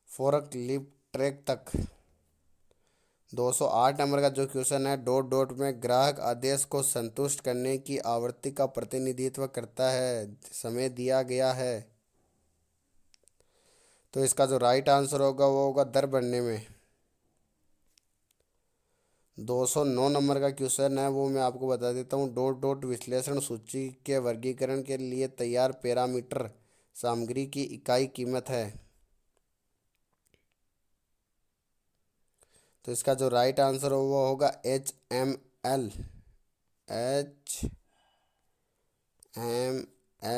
फोर्क लिफ्ट ट्रैक तक। 208 नंबर का जो क्वेश्चन है, डॉट डॉट में ग्राहक आदेश को संतुष्ट करने की आवृत्ति का प्रतिनिधित्व करता है, समय दिया गया है। तो इसका जो राइट आंसर होगा वो होगा दर बढ़ने में। 209 नंबर का क्वेश्चन है वो मैं आपको बता देता हूँ। डॉट डॉट विश्लेषण सूची के वर्गीकरण के लिए तैयार पैरामीटर सामग्री की इकाई कीमत है। तो इसका जो राइट आंसर हो वो होगा HML। HML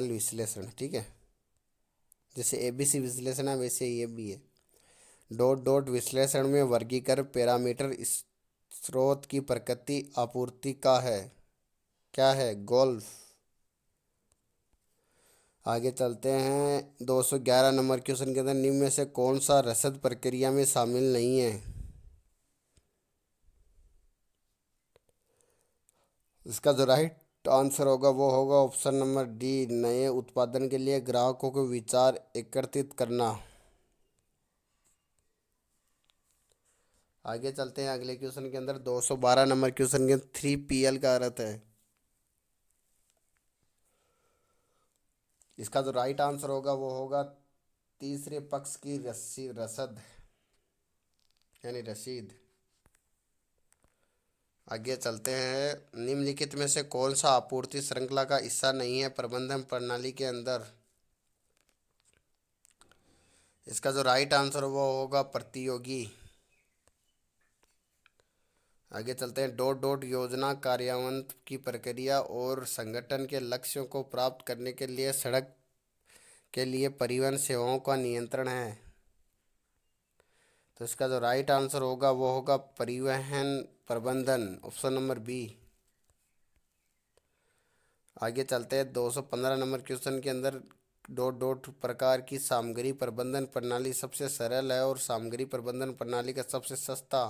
विश्लेषण। ठीक है। जैसे ABC विश्लेषण है वैसे ये भी है। डॉट डॉट विश्लेषण में वर्गीकरण पैरामीटर स्रोत की प्रकृति आपूर्ति का है। क्या है? गोल्फ। आगे चलते हैं। 211 नंबर क्वेश्चन के अंदर निम्न में से कौन सा रसद प्रक्रिया में शामिल नहीं है? इसका जो राइट आंसर होगा वो होगा ऑप्शन नंबर डी, नए उत्पादन के लिए ग्राहकों को विचार एकत्रित करना। आगे चलते हैं अगले क्वेश्चन के अंदर। 212 नंबर क्वेश्चन के अंदर 3PL का अर्थ है। इसका जो राइट आंसर होगा वो होगा तीसरे पक्ष की रसद यानी रसीद। आगे चलते हैं। निम्नलिखित में से कौन सा आपूर्ति श्रृंखला का हिस्सा नहीं है प्रबंधन प्रणाली के अंदर? इसका जो राइट आंसर वो होगा प्रतियोगी। आगे चलते हैं। डॉट डॉट योजना कार्यान्वयन की प्रक्रिया और संगठन के लक्ष्यों को प्राप्त करने के लिए सड़क के लिए परिवहन सेवाओं का नियंत्रण है। तो इसका जो राइट आंसर होगा वो होगा परिवहन प्रबंधन, ऑप्शन नंबर बी। आगे चलते हैं। 215 नंबर क्वेश्चन के अंदर डॉट डॉट प्रकार की सामग्री प्रबंधन प्रणाली सबसे सरल है और सामग्री प्रबंधन प्रणाली का सबसे सस्ता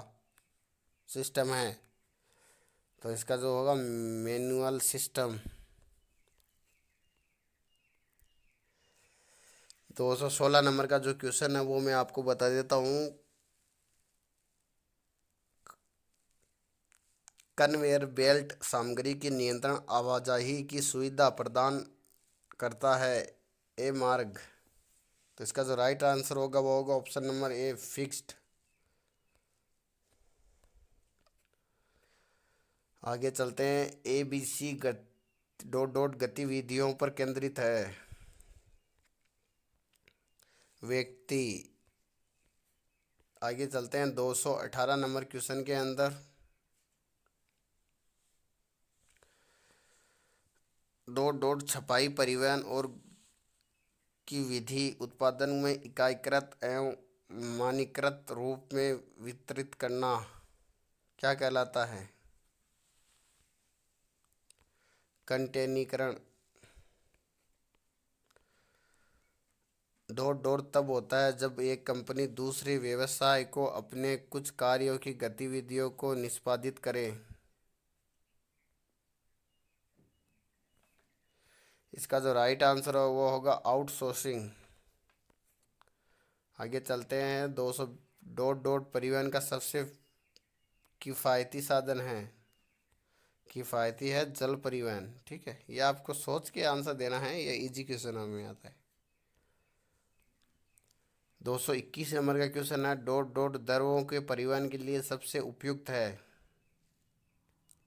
सिस्टम है। तो इसका जो होगा मैनुअल सिस्टम। 216 नंबर का जो क्वेश्चन है वो मैं आपको बता देता हूँ। कन्वेयर बेल्ट सामग्री की नियंत्रण आवाजाही की सुविधा प्रदान करता है। ए मार्ग। तो इसका जो राइट आंसर होगा वो होगा ऑप्शन नंबर ए फिक्स्ड। आगे चलते हैं। A B C dot dot गतिविधियों पर केंद्रित है। व्यक्ति। आगे चलते हैं। 218 नंबर क्वेश्चन के अंदर डॉट डॉट छपाई परिवहन और की विधि उत्पादन में इकाईकृत एवं मानकीकृत रूप में वितरित करना क्या कहलाता है? कंटेनीकरण। डॉट डॉट तब होता है जब एक कंपनी दूसरे व्यवसाय को अपने कुछ कार्यों की गतिविधियों को निष्पादित करे। इसका जो राइट आंसर हो वो होगा आउटसोर्सिंग। आगे चलते हैं। 200 डॉट डॉट परिवहन का सबसे किफ़ायती साधन है। किफ़ायती है जल परिवहन। ठीक है, ये आपको सोच के आंसर देना है, ये इजी क्वेश्चन हमें आता है। 221 नंबर का क्वेश्चन है। डॉट डॉट द्रवों के परिवहन के लिए सबसे उपयुक्त है।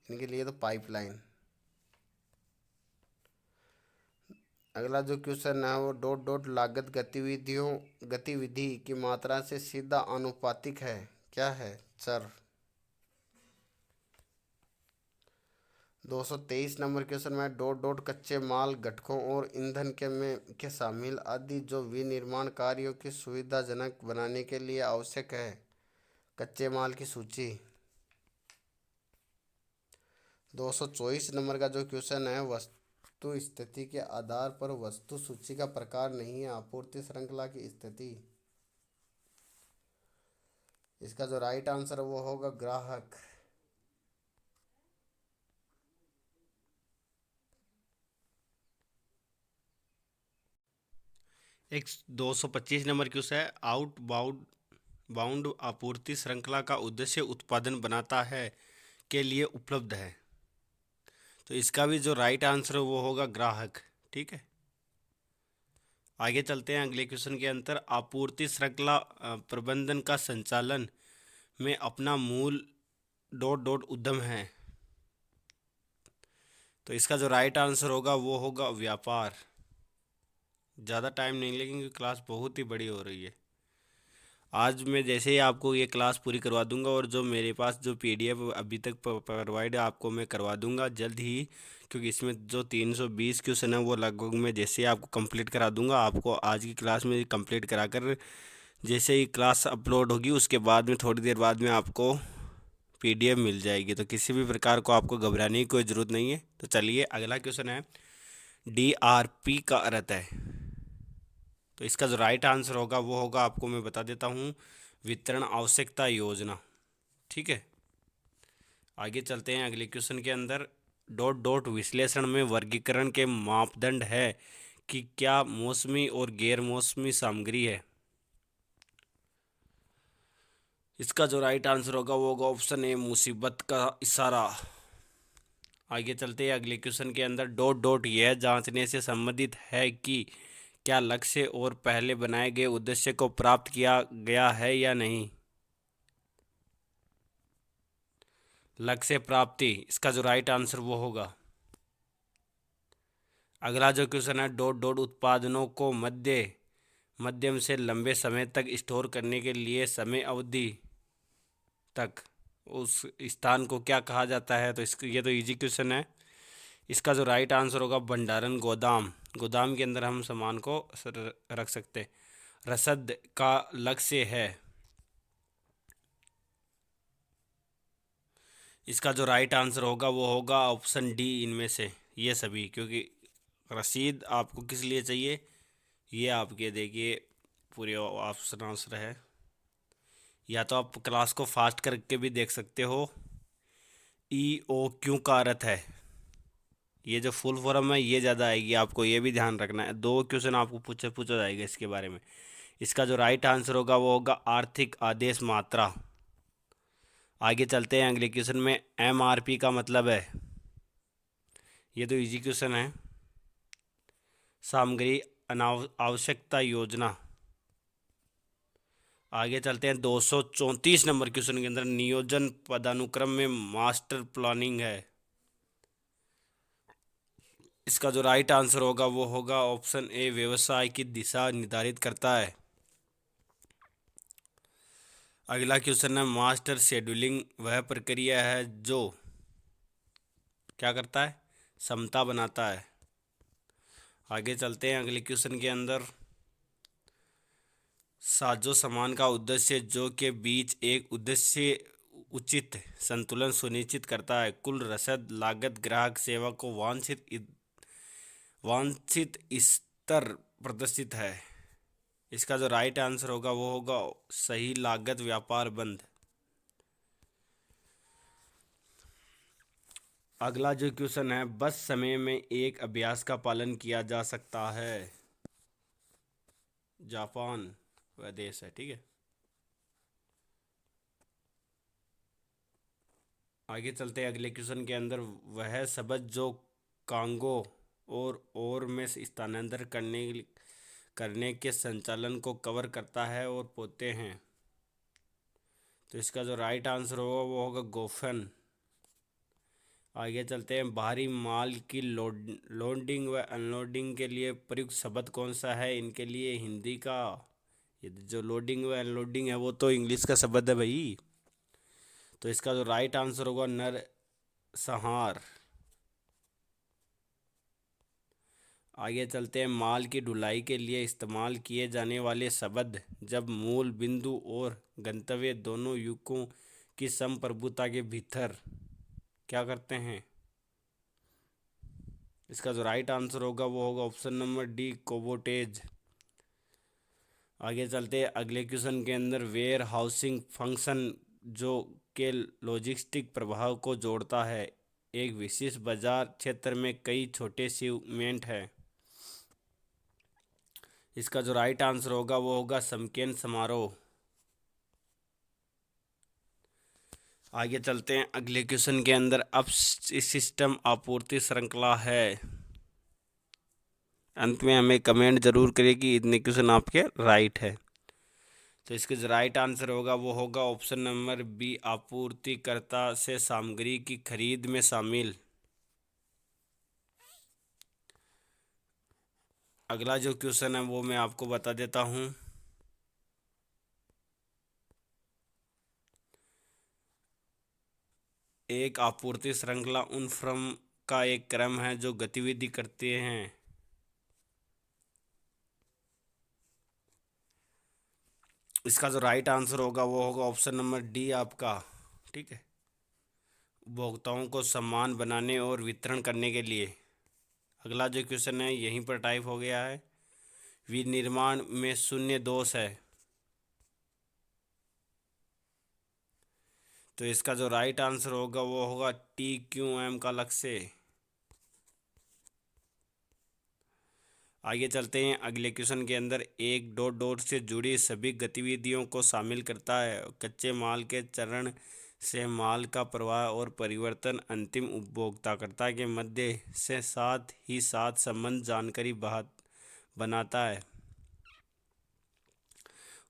इनके लिए तो पाइपलाइन। अगला जो क्वेश्चन है वो डॉट डॉट लागत गतिविधि की मात्रा से सीधा आनुपातिक है। क्या है? चर। 223 नंबर क्वेश्चन में डॉट डॉट कच्चे माल घटकों और ईंधन के शामिल आदि जो विनिर्माण कार्यों की सुविधाजनक बनाने के लिए आवश्यक है। कच्चे माल की सूची। 224 नंबर का जो क्वेश्चन है वस्तु स्थिति के आधार पर वस्तु सूची का प्रकार नहीं है आपूर्ति श्रृंखला की स्थिति। इसका जो राइट आंसर है वो होगा ग्राहक। एक 225 नंबर क्वेश्चन है। आउट बाउंड आपूर्ति श्रृंखला का उद्देश्य उत्पादन बनाता है के लिए उपलब्ध है। तो इसका भी जो राइट आंसर है वो होगा ग्राहक। ठीक है, आगे चलते हैं। अगले क्वेश्चन के अंदर आपूर्ति श्रृंखला प्रबंधन का संचालन में अपना मूल डॉट डॉट उद्यम है। तो इसका जो राइट आंसर होगा वो होगा व्यापार। ज़्यादा टाइम नहीं लगेगा क्योंकि क्लास बहुत ही बड़ी हो रही है। आज मैं जैसे ही आपको ये क्लास पूरी करवा दूंगा और जो मेरे पास जो पीडीएफ अभी तक प्रोवाइड है आपको मैं करवा दूंगा जल्द ही, क्योंकि इसमें जो 320 क्वेश्चन है वो लगभग मैं जैसे ही आपको कंप्लीट करा दूंगा। आपको आज की क्लास में कंप्लीट करा कर जैसे ही क्लास अपलोड होगी उसके बाद में थोड़ी देर बाद में आपको पीडीएफ मिल जाएगी। तो किसी भी प्रकार को आपको घबराने की कोई ज़रूरत नहीं है। तो चलिए अगला क्वेश्चन है। डीआरपी का अर्थ है। तो इसका जो राइट आंसर होगा वो होगा, आपको मैं बता देता हूँ, वितरण आवश्यकता योजना। ठीक है, आगे चलते हैं अगले क्वेश्चन के अंदर। डॉट डॉट विश्लेषण में वर्गीकरण के मापदंड है कि क्या मौसमी और गैर मौसमी सामग्री है। इसका जो राइट आंसर होगा वो होगा ऑप्शन ए मुसीबत का इशारा। आगे चलते हैं अगले क्वेश्चन के अंदर। डॉट डॉट यह जांचने से संबंधित है कि क्या लक्ष्य और पहले बनाए गए उद्देश्य को प्राप्त किया गया है या नहीं। लक्ष्य प्राप्ति, इसका जो राइट आंसर वो होगा। अगला जो क्वेश्चन है, डॉट डॉट उत्पादनों को मध्यम से लंबे समय तक स्टोर करने के लिए समय अवधि तक उस स्थान को क्या कहा जाता है। तो इसको, ये तो इजी क्वेश्चन है। इसका जो राइट आंसर होगा भंडारण गोदाम। गोदाम के अंदर हम सामान को रख सकते। रसद का लक्ष्य है। इसका जो राइट आंसर होगा वो होगा ऑप्शन डी, इनमें से ये सभी, क्योंकि रसीद आपको किस लिए चाहिए, ये आपके देखिए पूरे ऑप्शन आंसर है। या तो आप क्लास को फास्ट करके भी देख सकते हो। ई ओ क्यू का अर्थ है, ये जो फुल फॉर्म है ये ज़्यादा आएगी, आपको ये भी ध्यान रखना है। दो क्वेश्चन आपको पूछा जाएगा इसके बारे में। इसका जो राइट आंसर होगा वो होगा आर्थिक आदेश मात्रा। आगे चलते हैं अगले क्वेश्चन में। एम आर पी का मतलब है, ये तो इजी क्वेश्चन है। सामग्री आवश्यकता योजना। आगे चलते हैं 234 नंबर क्वेश्चन के अंदर। नियोजन पदानुक्रम में मास्टर प्लानिंग है। इसका जो राइट आंसर होगा वो होगा ऑप्शन ए, व्यवसाय की दिशा निर्धारित करता है। अगला क्वेश्चन है, मास्टर शेड्यूलिंग वह प्रक्रिया है जो क्या करता है, समता बनाता है। आगे चलते हैं अगले क्वेश्चन के अंदर। साजो सामान का उद्देश्य जो के बीच एक उद्देश्य उचित संतुलन सुनिश्चित करता है। कुल रसद लागत ग्राहक सेवा को वांछित स्तर प्रदर्शित है। इसका जो राइट आंसर होगा वो होगा सही लागत व्यापार बंद। अगला जो क्वेश्चन है, बस समय में एक अभ्यास का पालन किया जा सकता है। जापान वह देश है, ठीक है। आगे चलते हैं अगले क्वेश्चन के अंदर। वह शब्द जो कांगो और में स्थानांतरण करने के संचालन को कवर करता है और पोते हैं। तो इसका जो राइट आंसर होगा वो होगा गोफन। आगे चलते हैं, बाहरी माल की लोडिंग व अनलोडिंग के लिए प्रयुक्त शब्द कौन सा है। इनके लिए हिंदी का, ये जो लोडिंग व अनलोडिंग है वो तो इंग्लिश का शब्द है भाई। तो इसका जो राइट आंसर होगा नर संहार। आगे चलते हैं, माल की ढुलाई के लिए इस्तेमाल किए जाने वाले शब्द जब मूल बिंदु और गंतव्य दोनों युगों की संप्रभुता के भीतर क्या करते हैं। इसका जो राइट आंसर होगा वो होगा ऑप्शन नंबर डी, कोबोटेज। आगे चलते हैं अगले क्वेश्चन के अंदर। वेयर हाउसिंग फंक्शन जो के लॉजिस्टिक प्रभाव को जोड़ता है। एक विशेष बाजार क्षेत्र में कई छोटे सीगमेंट हैं। इसका जो राइट आंसर होगा वो होगा समकेन समारोह। आगे चलते हैं अगले क्वेश्चन के अंदर। अब सिस्टम आपूर्ति श्रृंखला है। अंत में हमें कमेंट जरूर करिए कि इतने क्वेश्चन आपके राइट है। तो इसके जो राइट आंसर होगा वो होगा ऑप्शन नंबर बी, आपूर्तिकर्ता से सामग्री की खरीद में शामिल। अगला जो क्वेश्चन है वो मैं आपको बता देता हूँ। एक आपूर्ति श्रृंखला उन फर्म का एक क्रम है जो गतिविधि करते हैं। इसका जो राइट आंसर होगा वो होगा ऑप्शन नंबर डी आपका, ठीक है। उपभोक्ताओं को सम्मान बनाने और वितरण करने के लिए। अगला जो क्वेश्चन है यहीं पर टाइप हो गया है। विनिर्माण में शून्य दोष है। तो इसका जो राइट आंसर होगा वो होगा टी क्यू एम का लक्ष्य। आगे चलते हैं अगले क्वेश्चन के अंदर। एक डॉट डॉट से जुड़ी सभी गतिविधियों को शामिल करता है। कच्चे माल के चरण से माल का प्रवाह और परिवर्तन अंतिम उपभोक्ताकर्ता के मध्य से साथ ही साथ संबंध जानकारी बनाता है,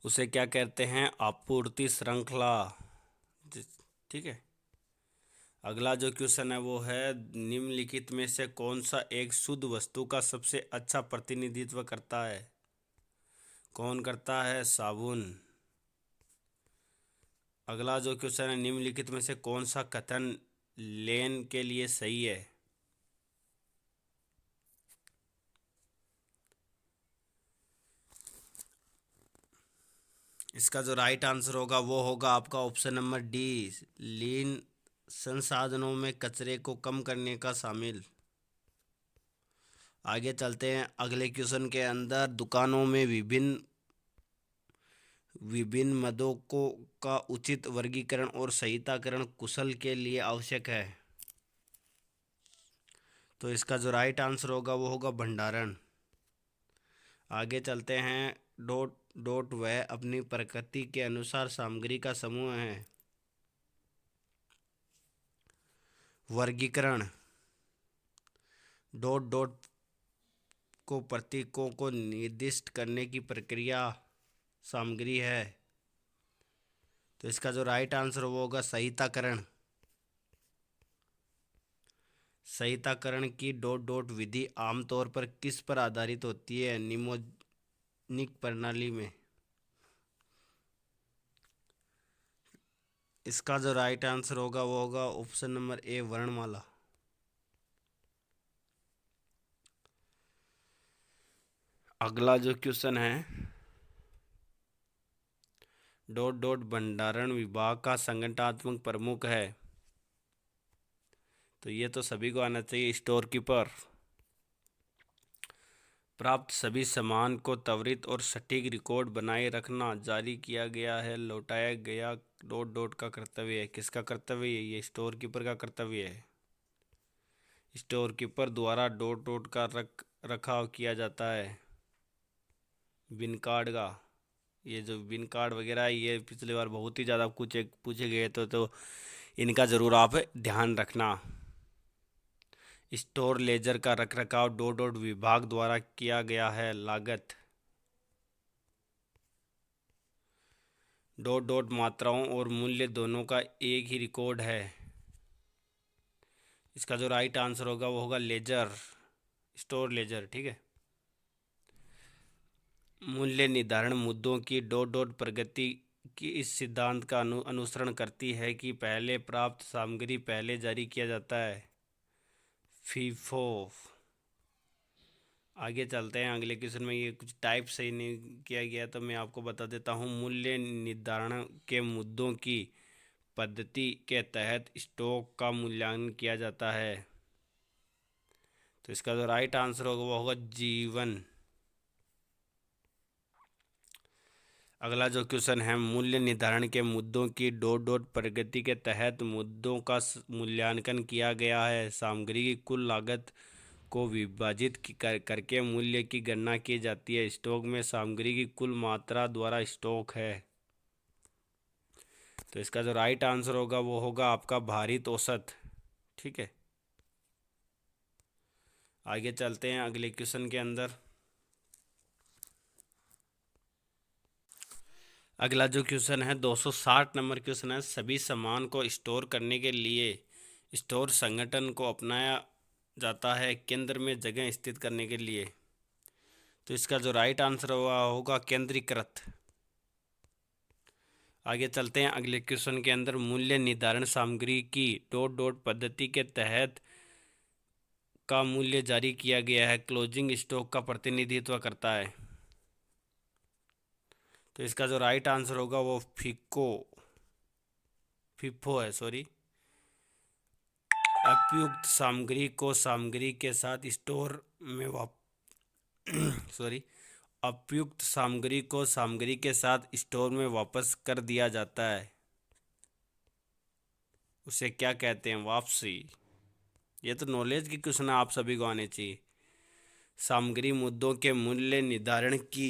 उसे क्या कहते हैं? आपूर्ति श्रृंखला। ठीक है। अगला जो क्वेश्चन है वो है, निम्नलिखित में से कौन सा एक शुद्ध वस्तु का सबसे अच्छा प्रतिनिधित्व करता है? कौन करता है? साबुन। अगला जो क्वेश्चन है, निम्नलिखित में से कौन सा कथन लेन के लिए सही है? इसका जो राइट आंसर होगा वो होगा आपका ऑप्शन नंबर डी, लीन संसाधनों में कचरे को कम करने का शामिल। आगे चलते हैं अगले क्वेश्चन के अंदर, दुकानों में विभिन्न विभिन्न मदों को का उचित वर्गीकरण और संहिताकरण कुशल के लिए आवश्यक है। तो इसका जो राइट आंसर होगा वो होगा भंडारण। आगे चलते हैं, डॉट डॉट वह अपनी प्रकृति के अनुसार सामग्री का समूह है। वर्गीकरण, डॉट डॉट को प्रतीकों को निर्दिष्ट करने की प्रक्रिया सामग्री है। तो इसका जो राइट आंसर वो होगा संहिताकरण। संहिताकरण की डॉट डॉट विधि आमतौर पर किस पर आधारित होती है? निमोनिक प्रणाली में। इसका जो राइट आंसर होगा वो होगा ऑप्शन नंबर ए, वर्णमाला। अगला जो क्वेश्चन है, डॉट डॉट भंडारण विभाग का संगठनात्मक प्रमुख है। तो ये तो सभी को आना चाहिए, स्टोर कीपर। प्राप्त सभी सामान को त्वरित और सटीक रिकॉर्ड बनाए रखना, जारी किया गया है, लौटाया गया डॉट डॉट का कर्तव्य है। किसका कर्तव्य है? ये स्टोर कीपर का कर्तव्य है। स्टोर कीपर द्वारा डॉट डॉट का रखाव किया जाता है। बिन कार्ड का, ये जो बिन कार्ड वगैरह है, ये पिछली बार बहुत ही ज़्यादा कुछ पूछे गए तो इनका ज़रूर आप ध्यान रखना। स्टोर लेजर का रखरखाव डॉट डॉट विभाग द्वारा किया गया है। लागत, डॉट डॉट मात्राओं और मूल्य दोनों का एक ही रिकॉर्ड है। इसका जो राइट आंसर होगा वो होगा लेजर, स्टोर लेजर। ठीक है। मूल्य निर्धारण मुद्दों की डॉट डॉट प्रगति की इस सिद्धांत का अनुसरण करती है कि पहले प्राप्त सामग्री पहले जारी किया जाता है। फीफो। आगे चलते हैं अगले क्वेश्चन में, ये कुछ टाइप सही नहीं किया गया तो मैं आपको बता देता हूँ। मूल्य निर्धारण के मुद्दों की पद्धति के तहत स्टॉक का मूल्यांकन किया जाता है। तो इसका जो राइट आंसर होगा वो होगा जीवन। अगला जो क्वेश्चन है, मूल्य निर्धारण के मुद्दों की डॉट डॉट प्रगति के तहत मुद्दों का मूल्यांकन किया गया है। सामग्री की कुल लागत को विभाजित करके मूल्य की गणना की जाती है। स्टॉक में सामग्री की कुल मात्रा द्वारा स्टॉक है। तो इसका जो राइट आंसर होगा वो होगा आपका भारित औसत। ठीक है। आगे चलते हैं अगले क्वेश्चन के अंदर। अगला जो क्वेश्चन है 260 नंबर क्वेश्चन है, सभी सामान को स्टोर करने के लिए स्टोर संगठन को अपनाया जाता है केंद्र में जगह स्थित करने के लिए। तो इसका जो राइट आंसर होगा केंद्रीकृत। आगे चलते हैं अगले क्वेश्चन के अंदर, मूल्य निर्धारण सामग्री की डॉट डॉट पद्धति के तहत का मूल्य जारी किया गया है, क्लोजिंग स्टॉक का प्रतिनिधित्व करता है। तो इसका जो राइट आंसर होगा वो फिफो है, सॉरी। उपयुक्त सामग्री को सामग्री के साथ स्टोर में सॉरी, उपयुक्त सामग्री को सामग्री के साथ स्टोर में वापस कर दिया जाता है। उसे क्या कहते हैं? वापसी। ये तो नॉलेज की क्वेश्चन आप सभी को आने चाहिए। सामग्री मुद्दों के मूल्य निर्धारण की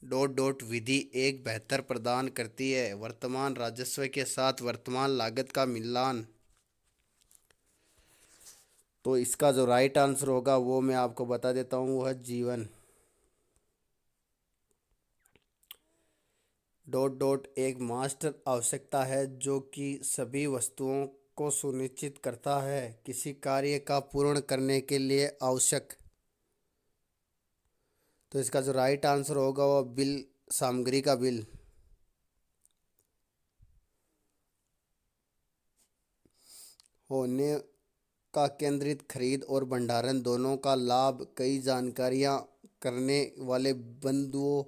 डॉट डॉट विधि एक बेहतर प्रदान करती है वर्तमान राजस्व के साथ वर्तमान लागत का मिलान। तो इसका जो राइट आंसर होगा वो मैं आपको बता देता हूँ, वह जीवन। डॉट डॉट एक मास्टर आवश्यकता है जो कि सभी वस्तुओं को सुनिश्चित करता है किसी कार्य का पूर्ण करने के लिए आवश्यक। तो इसका जो राइट आंसर होगा वो बिल, सामग्री का बिल। होने का केंद्रित खरीद और भंडारण दोनों का लाभ कई जानकारियां करने वाले बिंदुओं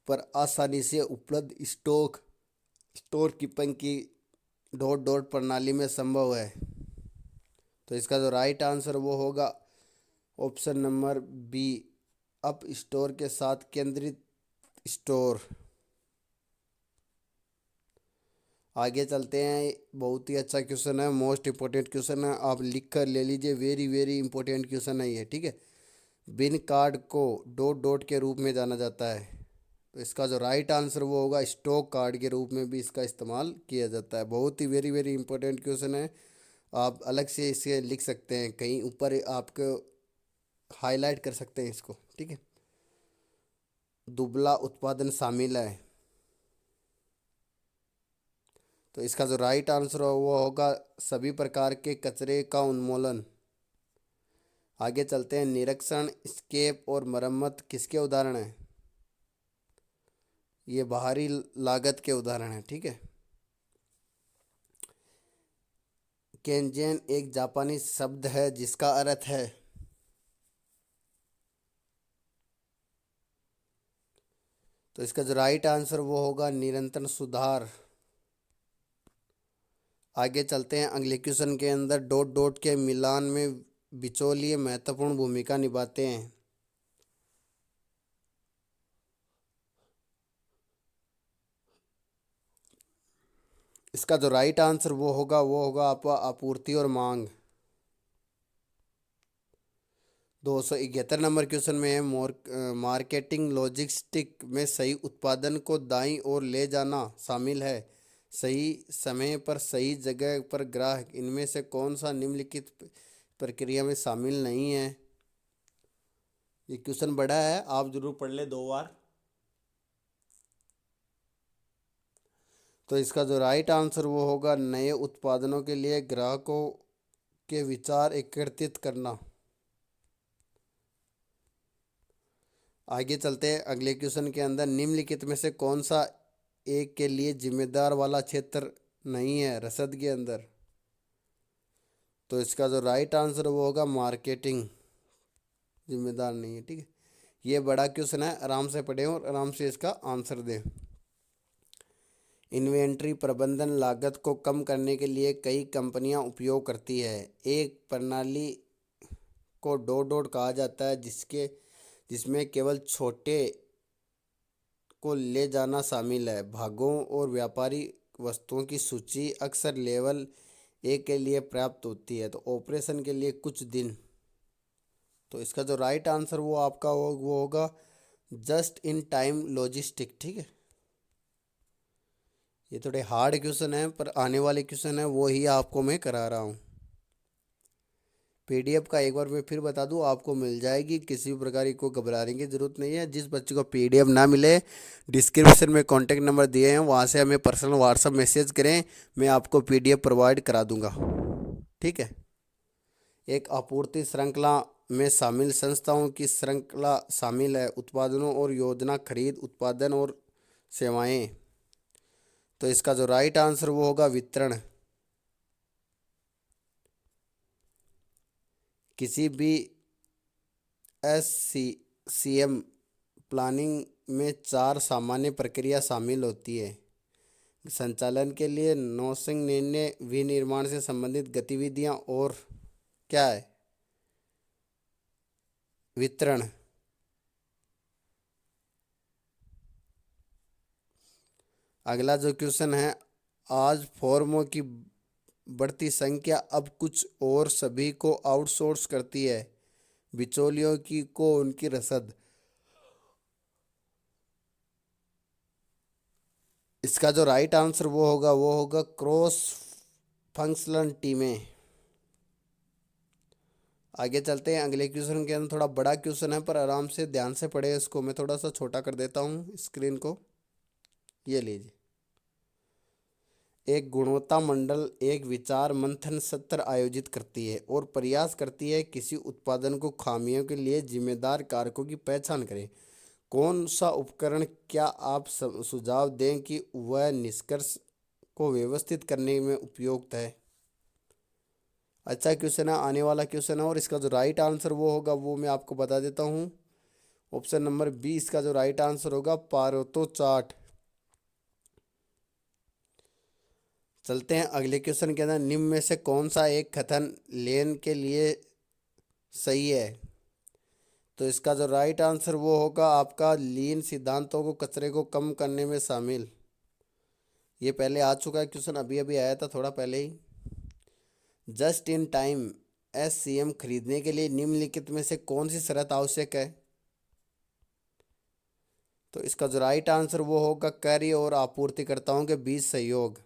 पर आसानी से उपलब्ध स्टोर कीपिंग की डॉट डॉट प्रणाली में संभव है। तो इसका जो राइट आंसर वो होगा option number B, up store के साथ केंद्रित स्टोर। आगे चलते हैं, बहुत ही अच्छा क्वेश्चन है, मोस्ट इम्पोर्टेंट क्वेश्चन है, आप लिख कर ले लीजिए, वेरी वेरी इंपॉर्टेंट क्वेश्चन है ये, ठीक है। बिन कार्ड को डॉट डॉट के रूप में जाना जाता है। तो इसका जो राइट आंसर वो होगा स्टॉक कार्ड के रूप में भी इसका इस्तेमाल किया जाता है। बहुत ही वेरी वेरी इंपॉर्टेंट क्वेश्चन है, आप अलग से इसे लिख सकते हैं, कहीं ऊपर आपको हाईलाइट कर सकते हैं इसको, ठीक है। दुबला उत्पादन शामिल है। तो इसका जो राइट आंसर हो वो होगा सभी प्रकार के कचरे का उन्मूलन। आगे चलते हैं, निरीक्षण, स्केप और मरम्मत किसके उदाहरण हैं? ये बाहरी लागत के उदाहरण हैं, ठीक है। केंजेन एक जापानी शब्द है जिसका अर्थ है। तो इसका जो राइट आंसर वो होगा निरंतर सुधार। आगे चलते हैं, अगले क्वेश्चन के अंदर डॉट डॉट के मिलान में बिचौलिए महत्वपूर्ण भूमिका निभाते हैं। इसका जो राइट आंसर वो होगा आपका आपूर्ति और मांग। 271 नंबर क्वेश्चन में है, मार्केटिंग लॉजिस्टिक में सही उत्पादन को दाईं ओर ले जाना शामिल है, सही समय पर सही जगह पर ग्राहक, इनमें से कौन सा निम्नलिखित प्रक्रिया में शामिल नहीं है? ये क्वेश्चन बड़ा है, आप जरूर पढ़ ले 2 बार। तो इसका जो राइट आंसर वो होगा नए उत्पादनों के लिए ग्राहकों के विचार एकत्रित करना। आगे चलते हैं, अगले क्वेश्चन के अंदर निम्नलिखित में से कौन सा एक के लिए जिम्मेदार वाला क्षेत्र नहीं है रसद के अंदर? तो इसका जो राइट आंसर वो होगा मार्केटिंग जिम्मेदार नहीं है, ठीक है। ये बड़ा क्वेश्चन है, आराम से पढ़ें और आराम से इसका आंसर दें। इन्वेंट्री प्रबंधन लागत को कम करने के लिए कई कंपनियां उपयोग करती है। एक प्रणाली को डॉट डॉट कहा जाता है जिसमें केवल छोटे को ले जाना शामिल है। भागों और व्यापारी वस्तुओं की सूची अक्सर लेवल ए के लिए प्राप्त होती है, तो ऑपरेशन के लिए कुछ दिन। तो इसका जो राइट आंसर वो आपका वो होगा जस्ट इन टाइम लॉजिस्टिक, ठीक है। ये थोड़े हार्ड क्वेश्चन है पर आने वाले क्वेश्चन है वो ही आपको मैं करा रहा हूँ। पीडीएफ का एक बार मैं फिर बता दूं, आपको मिल जाएगी, किसी भी प्रकार की कोई घबराने की ज़रूरत नहीं है। जिस बच्चे को पीडीएफ ना मिले, डिस्क्रिप्शन में कॉन्टैक्ट नंबर दिए हैं, वहाँ से हमें पर्सनल व्हाट्सअप मैसेज करें, मैं आपको पीडीएफ प्रोवाइड करा दूंगा, ठीक है। एक आपूर्ति श्रृंखला में शामिल संस्थाओं की श्रृंखला शामिल है उत्पादनों और योजना, खरीद, उत्पादन और सेवाएं। तो इसका जो राइट आंसर वो होगा वितरण। किसी भी S C C M planning में 4 सामान्य प्रक्रिया शामिल होती है। संचालन के लिए नौसिंग निर्णय, विनिर्माण से संबंधित गतिविधियां और क्या है? वितरण। अगला जो क्वेश्चन है, आज फॉर्मों की बढ़ती संख्या अब कुछ और सभी को आउटसोर्स करती है, बिचौलियों की को उनकी रसद। इसका जो राइट आंसर वो होगा क्रॉस फंक्शनल टीमें। आगे चलते हैं अगले क्वेश्चन के अंदर। थोड़ा बड़ा क्वेश्चन है पर आराम से ध्यान से पढ़े इसको। मैं थोड़ा सा छोटा कर देता हूँ स्क्रीन को। ये लीजिए। एक गुणवत्ता मंडल एक विचार मंथन सत्र आयोजित करती है और प्रयास करती है किसी उत्पादन को खामियों के लिए जिम्मेदार कारकों की पहचान करें। कौन सा उपकरण, क्या आप सुझाव दें कि वह निष्कर्ष को व्यवस्थित करने में उपयुक्त है। अच्छा क्वेश्चन है, आने वाला क्वेश्चन है। और इसका जो राइट आंसर वो होगा वो मैं आपको बता देता हूँ। ऑप्शन नंबर बी इसका जो राइट आंसर होगा पारेटो चार्ट। चलते हैं अगले क्वेश्चन के अंदर। निम्न में से कौन सा एक कथन लेन के लिए सही है। तो इसका जो राइट आंसर वो होगा आपका लीन सिद्धांतों को कचरे को कम करने में शामिल। ये पहले आ चुका है क्वेश्चन, अभी अभी आया था थोड़ा पहले ही। जस्ट इन टाइम एससीएम खरीदने के लिए निम्नलिखित में से कौन सी शर्त आवश्यक है। तो इसका जो राइट आंसर वो होगा क्रय और आपूर्तिकर्ताओं के बीच सहयोग।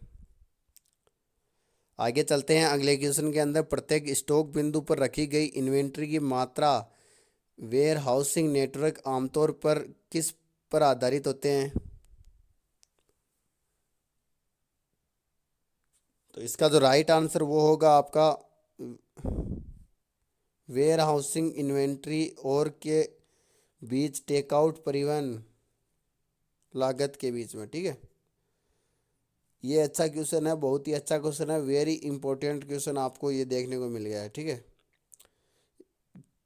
आगे चलते हैं अगले क्वेश्चन के अंदर। प्रत्येक स्टॉक बिंदु पर रखी गई इन्वेंट्री की मात्रा वेयर हाउसिंग नेटवर्क आमतौर पर किस पर आधारित होते हैं। तो इसका जो राइट आंसर वो होगा आपका वेयर हाउसिंग इन्वेंट्री और के बीच टेकआउट परिवहन लागत के बीच में। ठीक है, ये अच्छा क्वेश्चन है, बहुत ही अच्छा क्वेश्चन है, वेरी इंपॉर्टेंट क्वेश्चन आपको ये देखने को मिल गया है। ठीक है,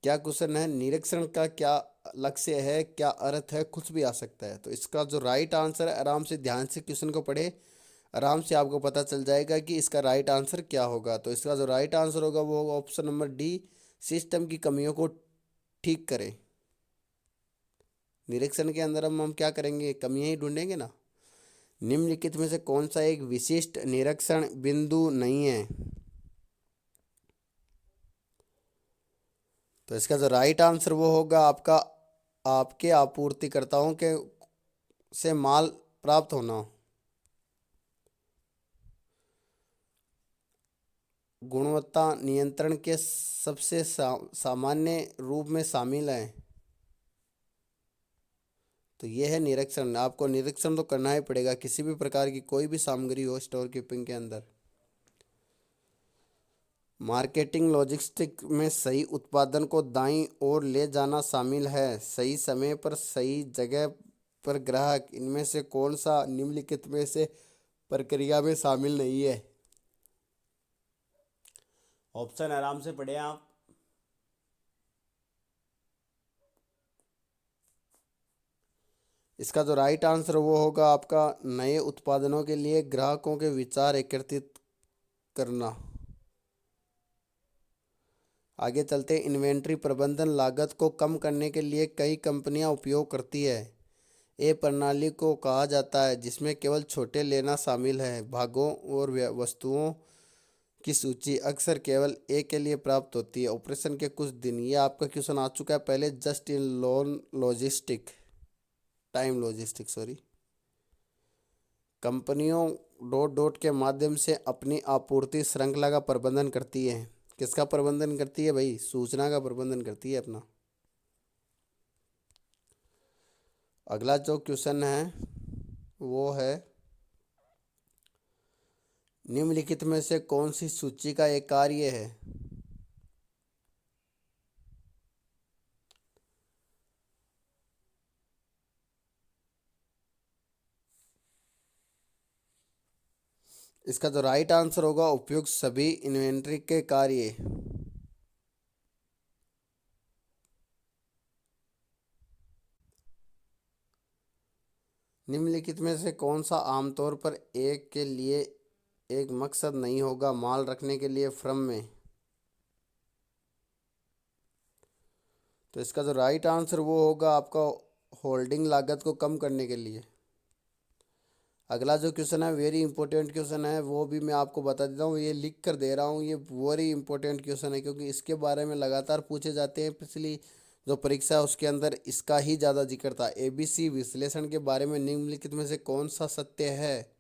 क्या क्वेश्चन है, निरीक्षण का क्या लक्ष्य है, क्या अर्थ है, कुछ भी आ सकता है। तो इसका जो राइट आंसर है, आराम से ध्यान से क्वेश्चन को पढ़े, आराम से आपको पता चल जाएगा कि इसका राइट आंसर क्या होगा। तो इसका जो राइट आंसर होगा वो होगा ऑप्शन नंबर डी, सिस्टम की कमियों को ठीक करें। निरीक्षण के अंदर हम क्या करेंगे, कमियां ही ढूंढेंगे ना। निम्नलिखित में से कौन सा एक विशिष्ट निरीक्षण बिंदु नहीं है। तो इसका जो राइट आंसर वो होगा आपका आपके आपूर्तिकर्ताओं के से माल प्राप्त होना। गुणवत्ता नियंत्रण के सबसे सामान्य रूप में शामिल है। तो ये है निरीक्षण। आपको निरीक्षण तो करना ही पड़ेगा किसी भी प्रकार की कोई भी सामग्री हो स्टोर कीपिंग के अंदर। मार्केटिंग लॉजिस्टिक में सही उत्पादन को दाईं ओर ले जाना शामिल है। सही समय पर सही जगह पर ग्राहक, इनमें से कौन सा निम्नलिखित में से प्रक्रिया में शामिल नहीं है। ऑप्शन आराम से पढ़े आप। इसका जो राइट आंसर वो होगा आपका नए उत्पादनों के लिए ग्राहकों के विचार एकत्रित करना। आगे चलते, इन्वेंट्री प्रबंधन लागत को कम करने के लिए कई कंपनियां उपयोग करती है। ए प्रणाली को कहा जाता है जिसमें केवल छोटे लेना शामिल है। भागों और वस्तुओं की सूची अक्सर केवल ए के लिए प्राप्त होती है। ऑपरेशन के कुछ दिन, ये आपका क्वेश्चन आ चुका है पहले। Just in loan logistic time logistic sorry. कंपनियों डॉट डॉट के माध्यम से अपनी आपूर्ति श्रृंखला का प्रबंधन करती है। किसका प्रबंधन करती है भाई, सूचना का प्रबंधन करती है अपना। अगला जो क्वेश्चन है वो है निम्नलिखित में से कौन सी सूची का एक कार्य है। इसका जो राइट आंसर होगा उपयुक्त सभी इन्वेंट्री के कार्य। निम्नलिखित में से कौन सा आमतौर पर एक के लिए एक मकसद नहीं होगा माल रखने के लिए फर्म में। तो इसका जो राइट आंसर वो होगा आपका होल्डिंग लागत को कम करने के लिए। अगला जो क्वेश्चन है वेरी इंपॉर्टेंट क्वेश्चन है, वो भी मैं आपको बता देता हूँ, ये लिख कर दे रहा हूँ। ये वेरी इंपॉर्टेंट क्वेश्चन है क्योंकि इसके बारे में लगातार पूछे जाते हैं। पिछली जो परीक्षा है उसके अंदर इसका ही ज़्यादा जिक्र था। एबीसी विश्लेषण के बारे में निम्नलिखित में से कौन सा सत्य है?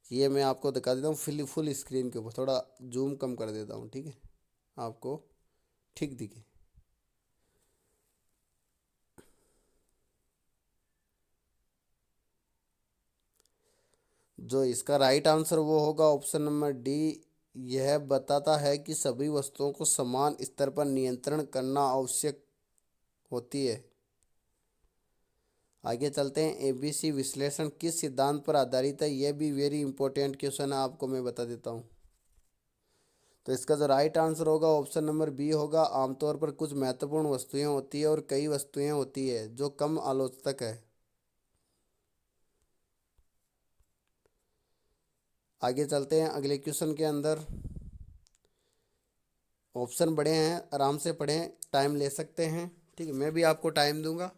ये मैं आपको दिखा देता हूँ फुल स्क्रीन के ऊपर, थोड़ा जूम कम कर देता हूँ, ठीक है, आपको ठीक दिखे। जो इसका राइट आंसर वो होगा ऑप्शन नंबर डी। यह बताता है कि सभी वस्तुओं को समान स्तर पर नियंत्रण करना आवश्यक होती है। आगे चलते हैं, एबीसी विश्लेषण किस सिद्धांत पर आधारित है? यह भी वेरी इंपॉर्टेंट क्वेश्चन है, आपको मैं बता देता हूँ। तो इसका जो राइट आंसर होगा ऑप्शन नंबर बी होगा। आमतौर पर कुछ महत्वपूर्ण वस्तुएं होती है और कई वस्तुएं होती है जो कम आलोचक है। आगे चलते हैं अगले क्वेश्चन के अंदर। ऑप्शन बड़े हैं, आराम से पढ़ें, टाइम ले सकते हैं, ठीक है, मैं भी आपको टाइम दूंगा।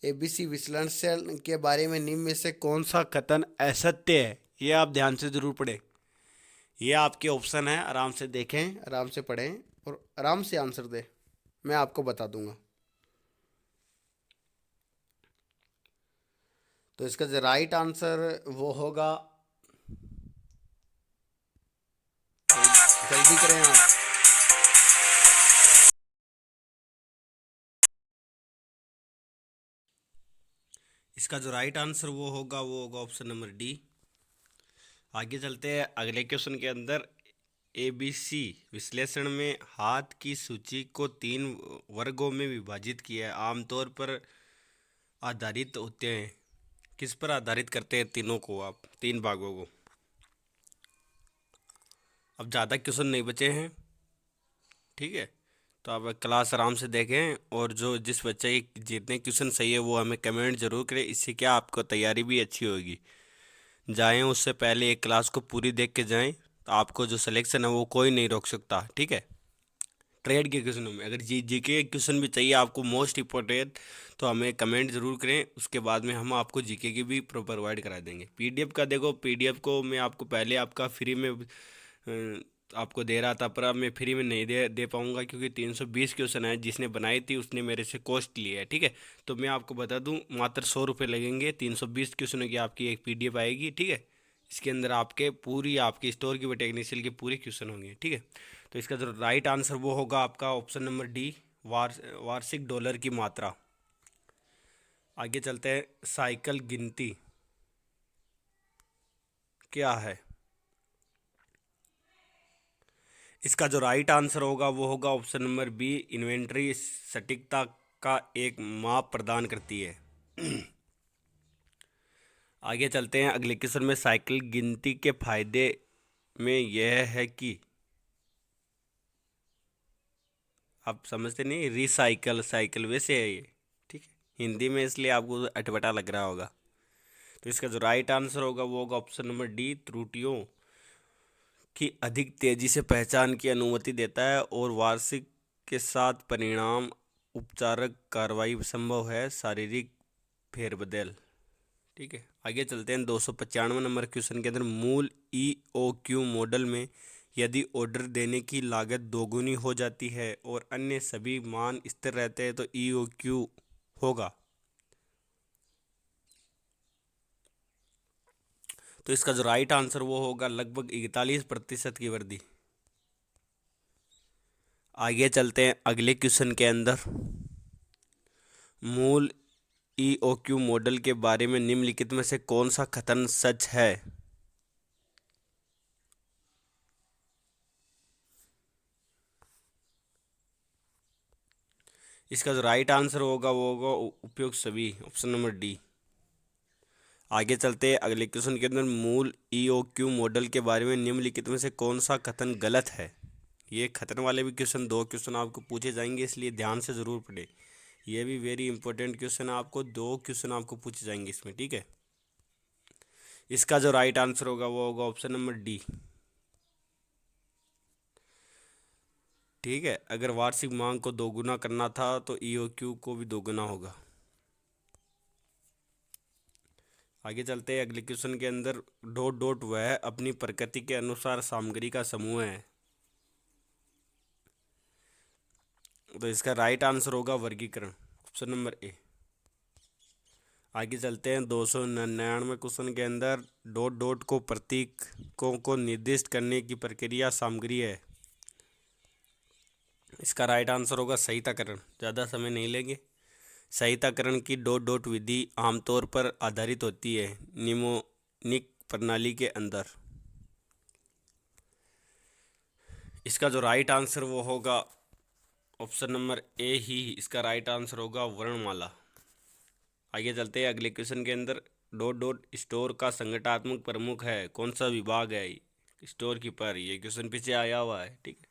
एबीसी विश्लेषण के बारे में निम्न में से कौन सा कथन असत्य है? ये आप ध्यान से जरूर पढ़ें। ये आपके ऑप्शन है, आराम से देखें, आराम से पढ़ें और आराम से आंसर दें, मैं आपको बता दूंगा। तो इसका जो राइट आंसर वो होगा, जल्दी करें आप। इसका जो राइट आंसर वो होगा ऑप्शन नंबर डी। आगे चलते हैं अगले क्वेश्चन के अंदर। एबीसी विश्लेषण में हाथ की सूची को 3 वर्गों में विभाजित किया है, आमतौर पर आधारित होते हैं। किस पर आधारित करते हैं तीनों को आप, 3 भागों को? अब ज़्यादा क्वेश्चन नहीं बचे हैं, ठीक है, तो आप क्लास आराम से देखें और जो जिस बच्चे के जितने क्वेश्चन सही है वो हमें कमेंट जरूर करें। इससे क्या आपको तैयारी भी अच्छी होगी। जाएं उससे पहले एक क्लास को पूरी देख के जाएं, तो आपको जो सिलेक्शन है वो कोई नहीं रोक सकता, ठीक है। ट्रेड के क्वेश्चनों में अगर जी के क्वेश्चन भी चाहिए आपको मोस्ट इम्पोर्टेंट, तो हमें कमेंट ज़रूर करें, उसके बाद में हम आपको जीके की भी प्रोवाइड करा देंगे। पीडीएफ का देखो, पीडीएफ को मैं आपको पहले आपका फ्री में आपको दे रहा था, पर अब मैं फ्री में नहीं दे पाऊंगा क्योंकि 320 क्वेश्चन है, जिसने बनाई थी उसने मेरे से कॉस्ट लिया है, ठीक है। तो मैं आपको बता दूं, मात्र 100 रुपये लगेंगे, 320 क्वेश्चनों की आपकी एक पीडीएफ आएगी, ठीक है। इसके अंदर आपके पूरी आपकी स्टोर की व टेक्निशियल के पूरे क्वेश्चन होंगे, ठीक है। तो इसका जो राइट आंसर वो होगा आपका ऑप्शन नंबर डी, वार्षिक डॉलर की मात्रा। आगे चलते हैं, साइकिल गिनती क्या है? इसका जो राइट आंसर होगा वो होगा ऑप्शन नंबर बी, इन्वेंट्री सटीकता का एक माप प्रदान करती है। आगे चलते हैं अगले क्वेश्चन में। साइकिल गिनती के फायदे में यह है कि आप समझते नहीं, रिसाइकल साइकिल वैसे है ये, ठीक है, हिंदी में इसलिए आपको अटपटा लग रहा होगा। तो इसका जो राइट आंसर होगा वो होगा ऑप्शन नंबर डी, त्रुटियों की अधिक तेजी से पहचान की अनुमति देता है और वार्षिक के साथ परिणाम उपचारक कार्रवाई संभव है, शारीरिक फेरबदल, ठीक है। आगे चलते हैं 295 नंबर क्वेश्चन के अंदर। मूल ई ओ क्यू मॉडल में यदि ऑर्डर देने की लागत दोगुनी हो जाती है और अन्य सभी मान स्थिर रहते हैं तो ई ओ क्यू होगा। तो इसका जो राइट आंसर वो होगा लगभग 41% की वृद्धि। आगे चलते हैं अगले क्वेश्चन के अंदर। मूल ईओक्यू मॉडल के बारे में निम्नलिखित में से कौन सा कथन सच है? इसका जो राइट आंसर होगा वो होगा उपयुक्त सभी, ऑप्शन नंबर डी। आगे चलते हैं अगले क्वेश्चन के अंदर। मूल ईओक्यू मॉडल के बारे में निम्नलिखित में से कौन सा कथन गलत है? ये खतरन वाले भी क्वेश्चन, 2 क्वेश्चन आपको पूछे जाएंगे, इसलिए ध्यान से ज़रूर पढ़े। ये भी वेरी इंपॉर्टेंट क्वेश्चन है, आपको 2 क्वेश्चन आपको पूछे जाएंगे इसमें, ठीक है। इसका जो राइट आंसर होगा वो होगा ऑप्शन नंबर डी, ठीक है। अगर वार्षिक मांग को दोगुना करना था तो ईओक्यू को भी दोगुना होगा। आगे चलते हैं अगले क्वेश्चन के अंदर। डॉट डॉट वह अपनी प्रकृति के अनुसार सामग्री का समूह है। तो इसका राइट आंसर होगा वर्गीकरण, ऑप्शन नंबर ए। आगे चलते हैं 299 क्वेश्चन के अंदर, डॉट डॉट को प्रतीकों को निर्दिष्ट करने की प्रक्रिया सामग्री है। इसका राइट आंसर होगा संहिताकरण। ज़्यादा समय नहीं लेंगे। संहिताकरण की डॉट डॉट विधि आमतौर पर आधारित होती है निमोनिक प्रणाली के अंदर। इसका जो राइट आंसर वो होगा ऑप्शन नंबर ए ही इसका राइट आंसर होगा, वर्णमाला। आगे चलते हैं अगले क्वेश्चन के अंदर, डॉट डॉट स्टोर का संगठनात्मक प्रमुख है, कौन सा विभाग है? Store keeper. ये क्वेश्चन पीछे आया हुआ है, ठीक है।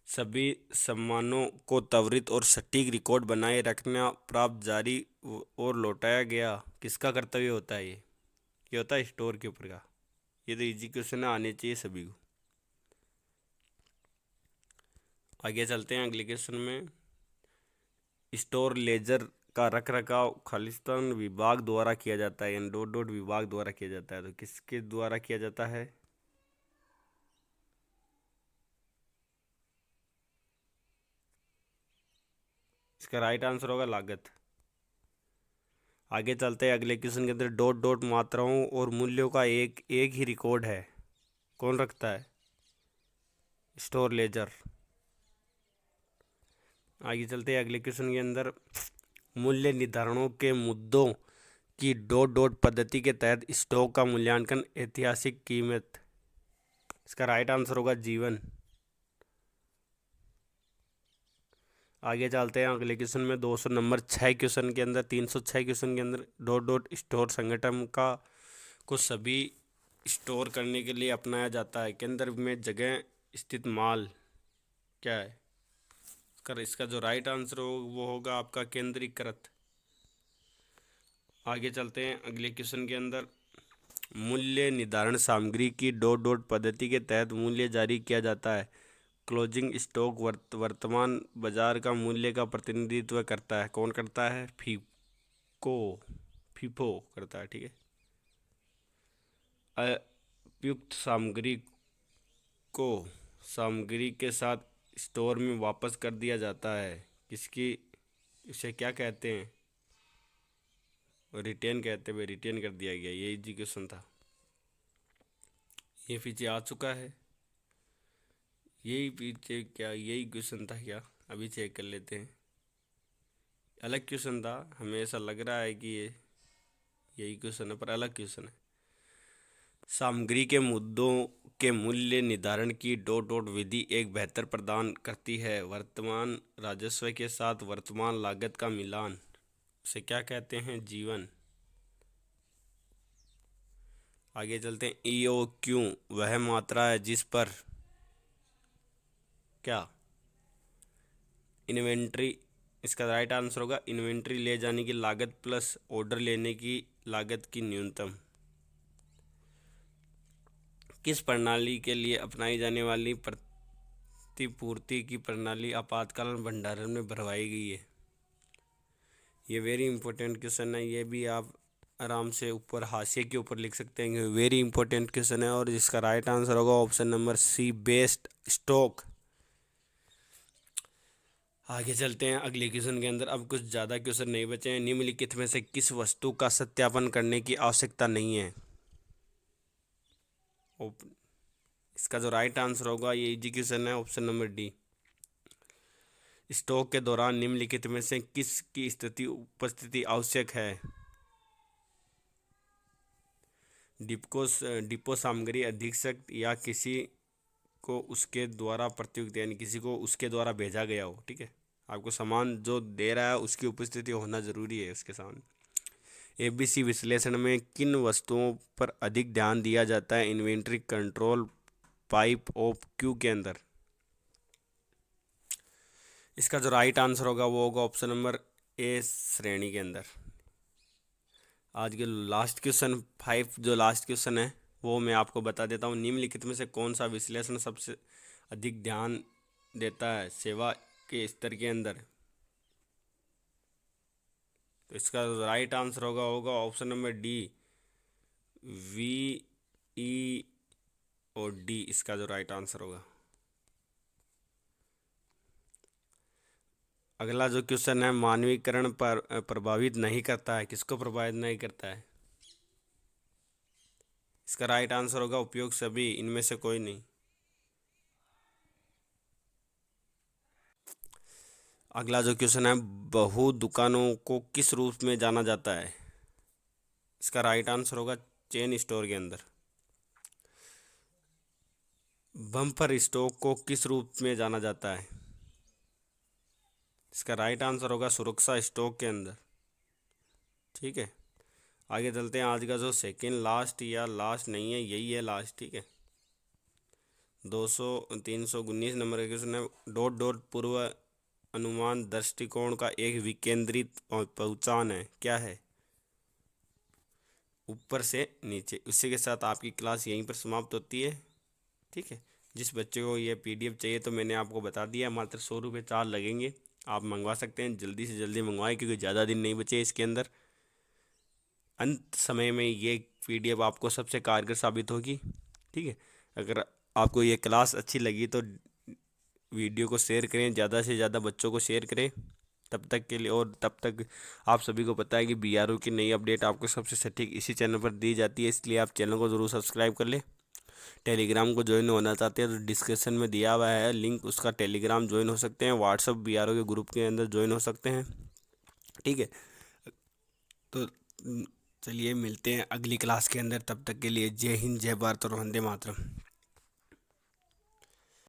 सभी सम्मानों को त्वरित और सटीक रिकॉर्ड बनाए रखना, प्राप्त, जारी और लौटाया गया किसका कर्तव्य होता है? ये होता है स्टोर कीपर का। ये तो इजी क्वेश्चन आने चाहिए सभी को। आगे चलते हैं अगले क्वेश्चन में, स्टोर लेजर का रख रखाव खालिस्तान विभाग द्वारा किया जाता है, यानी डॉट डॉट विभाग द्वारा किया जाता है। तो किसके द्वारा किया जाता है? इसका राइट आंसर होगा लागत। आगे चलते हैं अगले क्वेश्चन के अंदर, डॉट डॉट मात्राओं और मूल्यों का एक ही रिकॉर्ड है, कौन रखता है? Store laser. आगे चलते हैं अगले क्वेश्चन के अंदर, मूल्य निर्धारणों के मुद्दों की डॉट डॉट पद्धति के तहत स्टॉक का मूल्यांकन, ऐतिहासिक कीमत। इसका राइट आंसर होगा जीवन। आगे चलते हैं अगले क्वेश्चन में 200 नंबर 6 क्वेश्चन के अंदर, 306 क्वेश्चन के अंदर, डॉट डॉट स्टोर संगठन का को सभी स्टोर करने के लिए अपनाया जाता है, केंद्र में जगह स्थित माल क्या है? कर इसका जो राइट आंसर हो वो होगा आपका केंद्रीकृत। आगे चलते हैं अगले क्वेश्चन के अंदर, मूल्य निर्धारण सामग्री की डॉट डॉट पद्धति के तहत मूल्य जारी किया जाता है, क्लोजिंग स्टॉक वर्तमान बाजार का मूल्य का प्रतिनिधित्व करता है, कौन करता है? फीको फीफो करता है, ठीक है। उपयुक्त सामग्री को सामग्री के साथ स्टोर में वापस कर दिया जाता है, किसकी इसे क्या कहते हैं? रिटेन कहते हैं, रिटेन कर दिया गया। ये एजुकेशन था, ये पीछे आ चुका है। यही पीछे क्या यही क्वेश्चन था क्या? अभी चेक कर लेते हैं। अलग क्वेश्चन था, हमें ऐसा लग रहा है कि ये यही क्वेश्चन है, पर अलग क्वेश्चन है। सामग्री के मुद्दों के मूल्य निर्धारण की डॉट डॉट विधि एक बेहतर प्रदान करती है, वर्तमान राजस्व के साथ वर्तमान लागत का मिलान, उसे क्या कहते हैं? जीवन। आगे चलते हैं, ई ओ क्यू वह मात्रा है जिस पर क्या? इन्वेंट्री। इसका राइट आंसर होगा इन्वेंट्री ले जाने की लागत प्लस ऑर्डर लेने की लागत की न्यूनतम। किस प्रणाली के लिए अपनाई जाने वाली प्रतिपूर्ति की प्रणाली आपातकालीन भंडारण में भरवाई गई है? ये वेरी इंपॉर्टेंट क्वेश्चन है, ये भी आप आराम से ऊपर हाशिए के ऊपर लिख सकते हैं, वेरी इंपॉर्टेंट क्वेश्चन है। और जिसका राइट आंसर होगा option number C, based stock. आगे चलते हैं अगले क्वेश्चन के अंदर, अब कुछ ज़्यादा क्वेश्चन नहीं बचे हैं। निम्नलिखित में से किस वस्तु का सत्यापन करने की आवश्यकता नहीं है? इसका जो राइट आंसर होगा ये इजी क्वेश्चन है, ऑप्शन नंबर डी। स्टॉक के दौरान निम्नलिखित में से किस की स्थिति उपस्थिति आवश्यक है? डिपो सामग्री अधीक्षक या किसी को उसके द्वारा प्रत्युक्त, यानी किसी को उसके द्वारा भेजा गया हो, ठीक है। आपको सामान जो दे रहा है उसकी उपस्थिति होना जरूरी है उसके सामने। एबीसी विश्लेषण में किन वस्तुओं पर अधिक ध्यान दिया जाता है inventory control pipe of Q के अंदर? इसका जो राइट आंसर होगा वो होगा ऑप्शन नंबर ए, श्रेणी के अंदर। आज के लास्ट क्वेश्चन 5 जो लास्ट क्वेश्चन है वो मैं आपको बता देता हूँ। निम्नलिखित में से कौन सा विश्लेषण सबसे अधिक ध्यान देता है सेवा के स्तर के अंदर? तो इसका राइट आंसर होगा option number D, V E और डी। इसका जो राइट आंसर होगा अगला जो क्वेश्चन है, मानवीकरण पर प्रभावित नहीं करता है, किसको प्रभावित नहीं करता है? इसका राइट आंसर होगा उपयोग सभी, इनमें से कोई नहीं। अगला जो क्वेश्चन है, बहु दुकानों को किस रूप में जाना जाता है? इसका राइट आंसर होगा चेन स्टोर के अंदर। बम्पर स्टॉक को किस रूप में जाना जाता है? इसका राइट आंसर होगा सुरक्षा स्टॉक के अंदर। ठीक है, आगे चलते हैं। आज का जो सेकेंड लास्ट या लास्ट नहीं है, यही है लास्ट। ठीक है, 319 नंबर का क्वेश्चन है, डॉट डॉट पूर्व अनुमान दृष्टिकोण का एक विकेंद्रित पहचान है, क्या है? ऊपर से नीचे। उसी के साथ आपकी क्लास यहीं पर समाप्त होती है। ठीक है, जिस बच्चे को ये पीडीएफ चाहिए तो मैंने आपको बता दिया, मात्र 100 रुपये चार्ज लगेंगे। आप मंगवा सकते हैं, जल्दी से जल्दी मंगवाएं क्योंकि ज़्यादा दिन नहीं बचे इसके अंदर। अंत समय में ये पीडीएफ आपको सबसे कारगर साबित होगी। ठीक है, अगर आपको ये क्लास अच्छी लगी तो वीडियो को शेयर करें, ज़्यादा से ज़्यादा बच्चों को शेयर करें। तब तक के लिए, और तब तक आप सभी को पता है कि बीआरओ की नई अपडेट आपको सबसे सटीक इसी चैनल पर दी जाती है, इसलिए आप चैनल को ज़रूर सब्सक्राइब कर लें। टेलीग्राम को ज्वाइन होना चाहते हैं तो डिस्क्रिप्शन में दिया हुआ है लिंक, उसका टेलीग्राम ज्वाइन हो सकते हैं। व्हाट्सअप बीआरओ के ग्रुप के अंदर ज्वाइन हो सकते हैं। ठीक है, तो चलिए मिलते हैं अगली क्लास के अंदर। तब तक के लिए जय हिंद, जय भारत और वंदे मातरम।